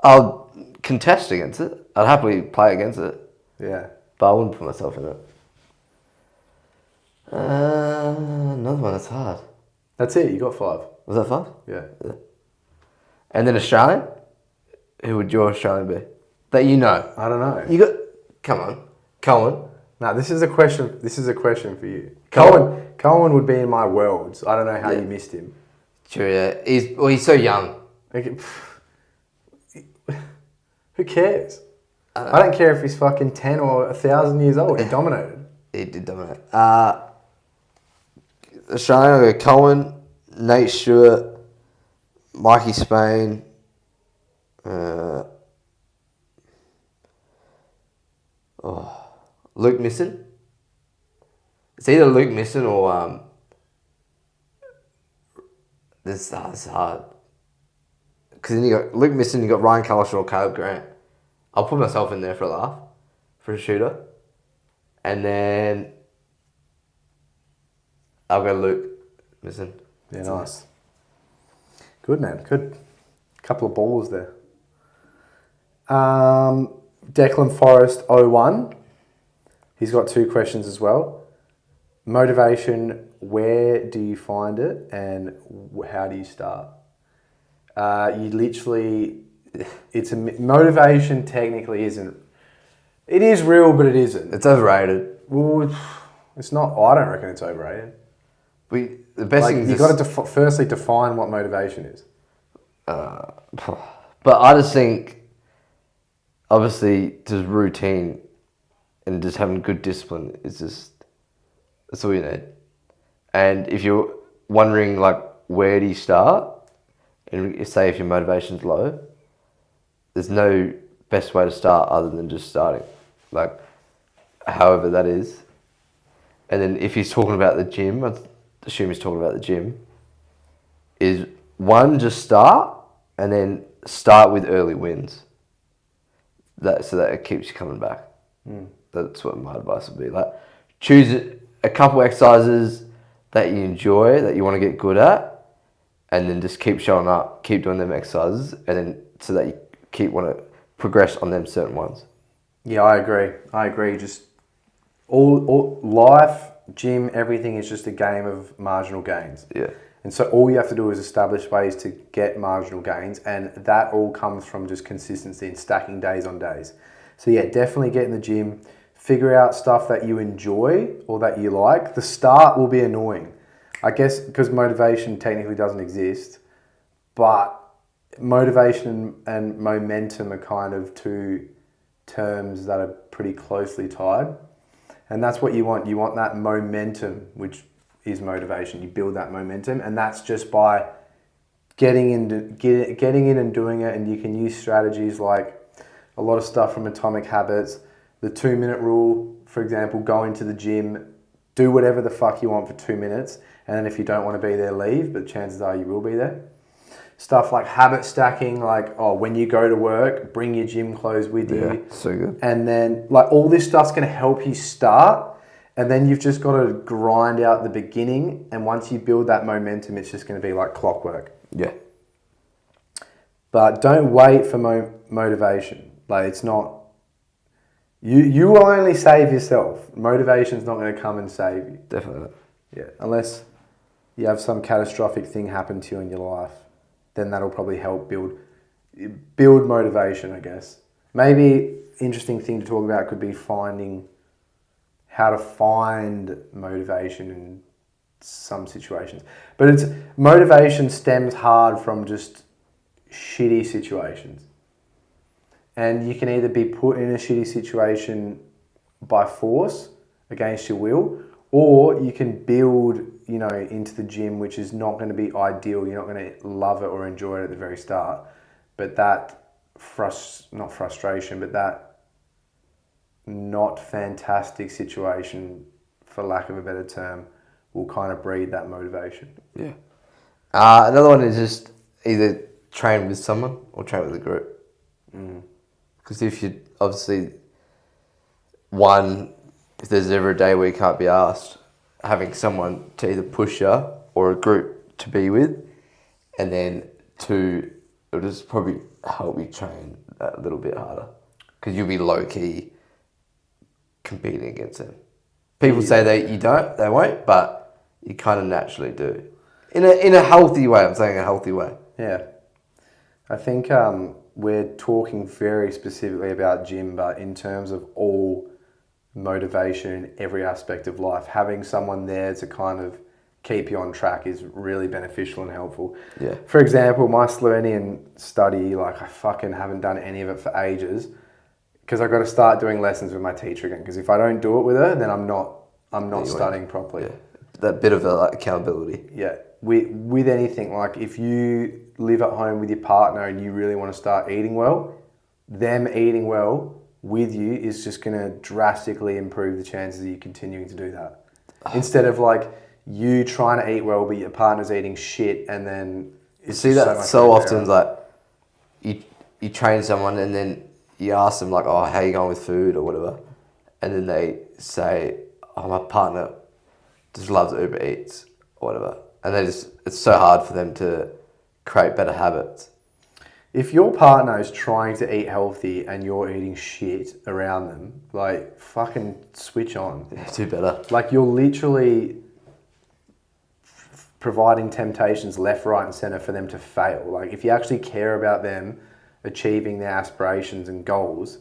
I'll contest against it. I'd happily play against it, Yeah. but I wouldn't put myself in it. Another one that's hard. That's it. You got 5. Was that 5? Yeah. And then Australian? Who would your Australian be? That you know. I don't know. You got... Come on. Cohen. No, this is a question. This is a question for you. Cohen. Cohen would be in my worlds. I don't know how Yeah. you missed him. Sure, yeah. He's so young. Okay. Who cares? I don't care if he's fucking 10 or 1,000 years old. He dominated. He did dominate. Australian, I'll go Cohen, Nate Stewart, Mikey Spain, Luke Misson. It's either Luke Misson or this is hard. Because then you got Luke Misson, you got Ryan Cullishaw or Caleb Grant. I'll put myself in there for a laugh, for a shooter. And then I'll go Luke Misson. Yeah, nice. Good, man. Good. Couple of balls there. Declan Forrest 01. He's got 2 questions as well. Motivation, where do you find it and how do you start? You literally It's motivation technically isn't. It is real, but it isn't. It's overrated. Well, it's not. I don't reckon it's overrated. The best thing is you got to firstly define what motivation is. But I just think, obviously, just routine and just having good discipline is just, that's all you need. And if you're wondering, like, where do you start, and say if your motivation's low, there's no best way to start other than just starting, like, however that is. And then if he's talking about the gym, I assume he's talking about the gym, is one, just start, and then start with early wins. So that it keeps you coming back. That's what my advice would be. Like, choose a couple exercises that you enjoy, that you want to get good at, and then just keep showing up, keep doing them exercises, and then so that you want to progress on them certain ones. Yeah, I agree. Just all life, gym, everything is just a game of marginal gains. Yeah. And so all you have to do is establish ways to get marginal gains, and that all comes from just consistency and stacking days on days. So yeah, definitely get in the gym, figure out stuff that you enjoy or that you like. The start will be annoying, I guess, because motivation technically doesn't exist, but motivation and momentum are kind of two terms that are pretty closely tied. And that's what you want. You want that momentum, which is motivation. You build that momentum, and that's just by getting in and doing it. And you can use strategies like a lot of stuff from Atomic Habits, the 2-minute rule, for example. Go into the gym, do whatever the fuck you want for 2 minutes, and then if you don't want to be there, leave, but chances are you will be there. Stuff like habit stacking, like, when you go to work, bring your gym clothes with you. Yeah, so good. And then, like, all this stuff's going to help you start, and then you've just got to grind out the beginning, and once you build that momentum, it's just going to be like clockwork. Yeah. But don't wait for motivation. Like, it's not... You will only save yourself. Motivation's not going to come and save you. Definitely not. Yeah, unless you have some catastrophic thing happen to you in your life, then that'll probably help build motivation, I guess. Maybe interesting thing to talk about could be how to find motivation in some situations. But motivation stems hard from just shitty situations. And you can either be put in a shitty situation by force against your will, or you can build, into the gym, which is not going to be ideal. You're not going to love it or enjoy it at the very start. But that not frustration, but that not fantastic situation, for lack of a better term, will kind of breed that motivation. Yeah. Another one is just either train with someone or train with a group. Because if you, obviously, if there's ever a day where you can't be asked, having someone to either push you or a group to be with, and then two, it'll just probably help you train a little bit harder because you'll be low-key competing against them. People say they won't, but you kind of naturally do. In a healthy way, I'm saying a healthy way. Yeah. I think we're talking very specifically about gym, but in terms of all motivation in every aspect of life, having someone there to kind of keep you on track is really beneficial and helpful. Yeah. For example, my Slovenian study, like, I fucking haven't done any of it for ages because I've got to start doing lessons with my teacher again, because if I don't do it with her, then I'm not studying properly. Yeah. That bit of accountability. Yeah. With anything, like if you live at home with your partner and you really want to start eating well, them eating well with you is just going to drastically improve the chances of you continuing to do that. Instead of like you trying to eat well but your partner's eating shit, and then it's see that so often, like you train someone and then you ask them like, how you going with food or whatever, and then they say, my partner just loves Uber Eats or whatever, and it's so hard for them to create better habits. If your partner is trying to eat healthy and you're eating shit around them, like, fucking switch on. Yeah, do better. Like, you're literally providing temptations left, right, and center for them to fail. Like, if you actually care about them achieving their aspirations and goals,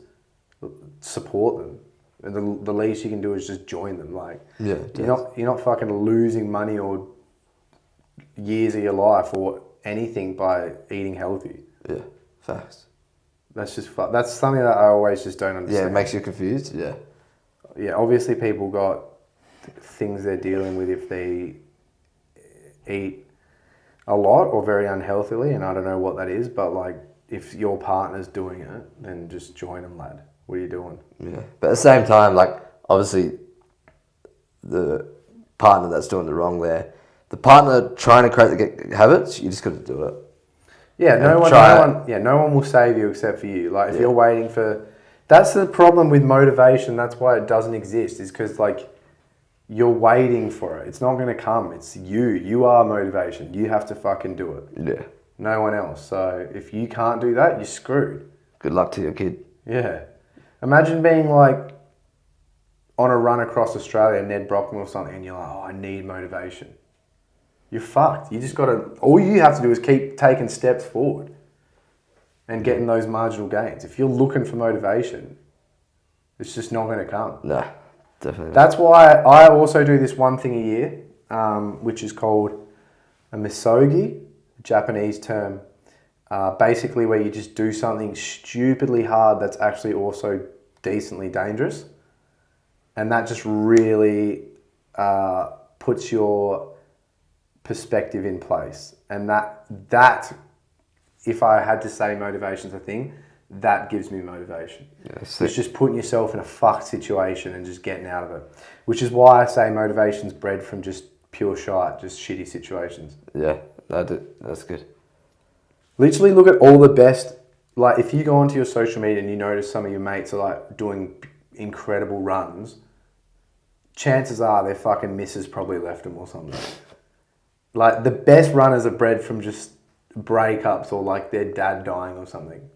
support them. And the least you can do is just join them. Like, Yeah, you're not fucking losing money or years of your life or anything by eating healthy. Yeah, facts. That's just that's something that I always just don't understand. Yeah, it makes you confused. Yeah. Yeah, obviously people got things they're dealing with if they eat a lot or very unhealthily, and I don't know what that is, but like if your partner's doing it, then just join them, lad. What are you doing? Yeah, but at the same time, like, obviously, the partner that's doing the wrong there, the partner trying to create the habits, you just got to do it. Yeah, no one will save you except for you. Like, if you're waiting for, that's the problem with motivation. That's why it doesn't exist. Is because like you're waiting for it. It's not going to come. It's you. You are motivation. You have to fucking do it. Yeah. No one else. So if you can't do that, you're screwed. Good luck to your kid. Yeah. Imagine being like on a run across Australia, Ned Brockman or something, and you're like, oh, I need motivation. You're fucked. You just got to, all you have to do is keep taking steps forward and getting those marginal gains. If you're looking for motivation, it's just not going to come. No, definitely not. That's why I also do this one thing a year, which is called a misogi, a Japanese term. Basically where you just do something stupidly hard that's actually also decently dangerous. And that just really puts your perspective in place. And that, if I had to say motivation's a thing, that gives me motivation. Yeah, it's just putting yourself in a fucked situation and just getting out of it. Which is why I say motivation's bred from just pure shite, just shitty situations. Yeah, that's good. Literally look at all the best, like if you go onto your social media and you notice some of your mates are like doing incredible runs, chances are their fucking missus probably left them or something. Like the best runners are bred from just breakups or like their dad dying or something.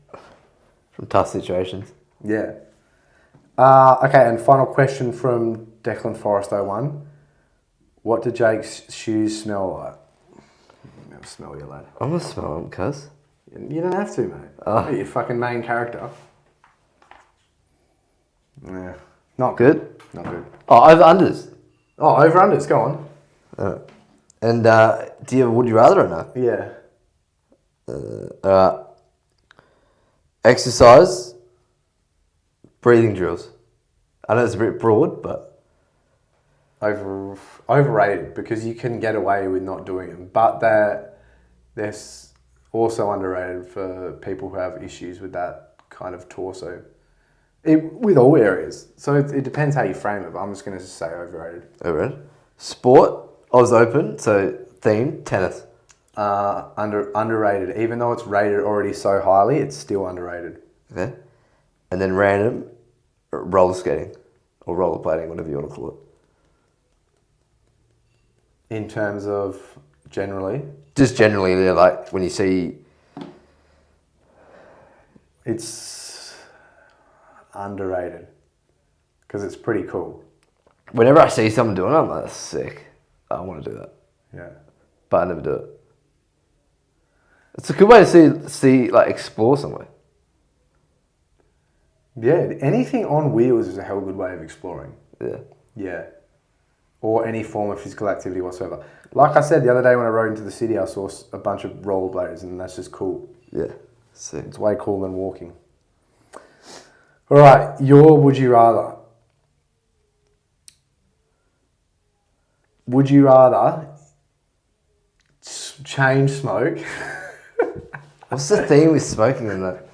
From tough situations. Yeah. Okay, and final question from Declan Forrest 01. What do Jake's shoes smell like? I'll smell you, lad. I'm going to smell them, cuz. You don't have to, mate. Oh. You're your fucking main character. Yeah. Not Good? Not good. Oh, over-unders. Oh, over-unders, go on. And do you have would you rather or not? Yeah. Exercise, breathing drills. I know it's a bit broad, but... Overrated, because you can get away with not doing them. But they're also underrated for people who have issues with that kind of torso. With all areas. So it depends how you frame it, but I'm just going to say overrated. Overrated. Sport, Oz Open, so theme, tennis. Underrated. Even though it's rated already so highly, it's still underrated. Okay. And then random, roller skating. Or rollerblading, whatever you want to call it. In terms of generally? Just generally, like when you see... It's underrated. Because it's pretty cool. Whenever I see someone doing it, I'm like, that's sick. I want to do that. Yeah. But I never do it. It's a good way to see like, explore somewhere. Yeah, anything on wheels is a hell good way of exploring. Yeah. Yeah. Or any form of physical activity whatsoever. Like I said, the other day when I rode into the city, I saw a bunch of rollerbladers, and that's just cool. Yeah. Sick. It's way cooler than walking. All right, your would you rather? Would you rather Chainsmoke? What's the theme with smoking in that?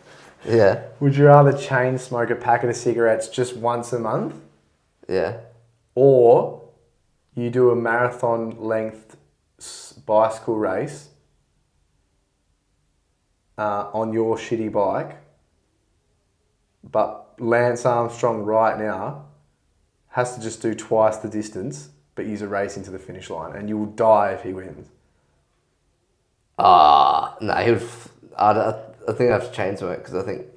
Yeah. Would you rather Chainsmoke a packet of cigarettes just once a month? Yeah. Or you do a marathon length bicycle race on your shitty bike, but Lance Armstrong right now has to just do twice the distance, but use a race into the finish line, and you will die if he wins. No, he would... I think I have to change it because I think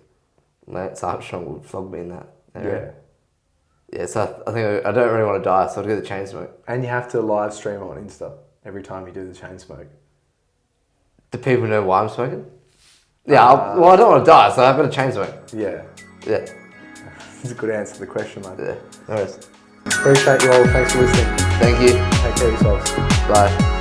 Lance Armstrong would flog me in that area. Yeah, so I think I don't really want to die, so I'll do the Chainsmoke. And you have to live stream on Insta every time you do the Chainsmoke. Do people know why I'm smoking? Yeah, I don't want to die, so I've got to Chainsmoke. Yeah. Yeah. It's a good answer to the question, mate. Yeah. No worries. Appreciate you all. Thanks for listening. Thank you. Take care of yourselves. Bye.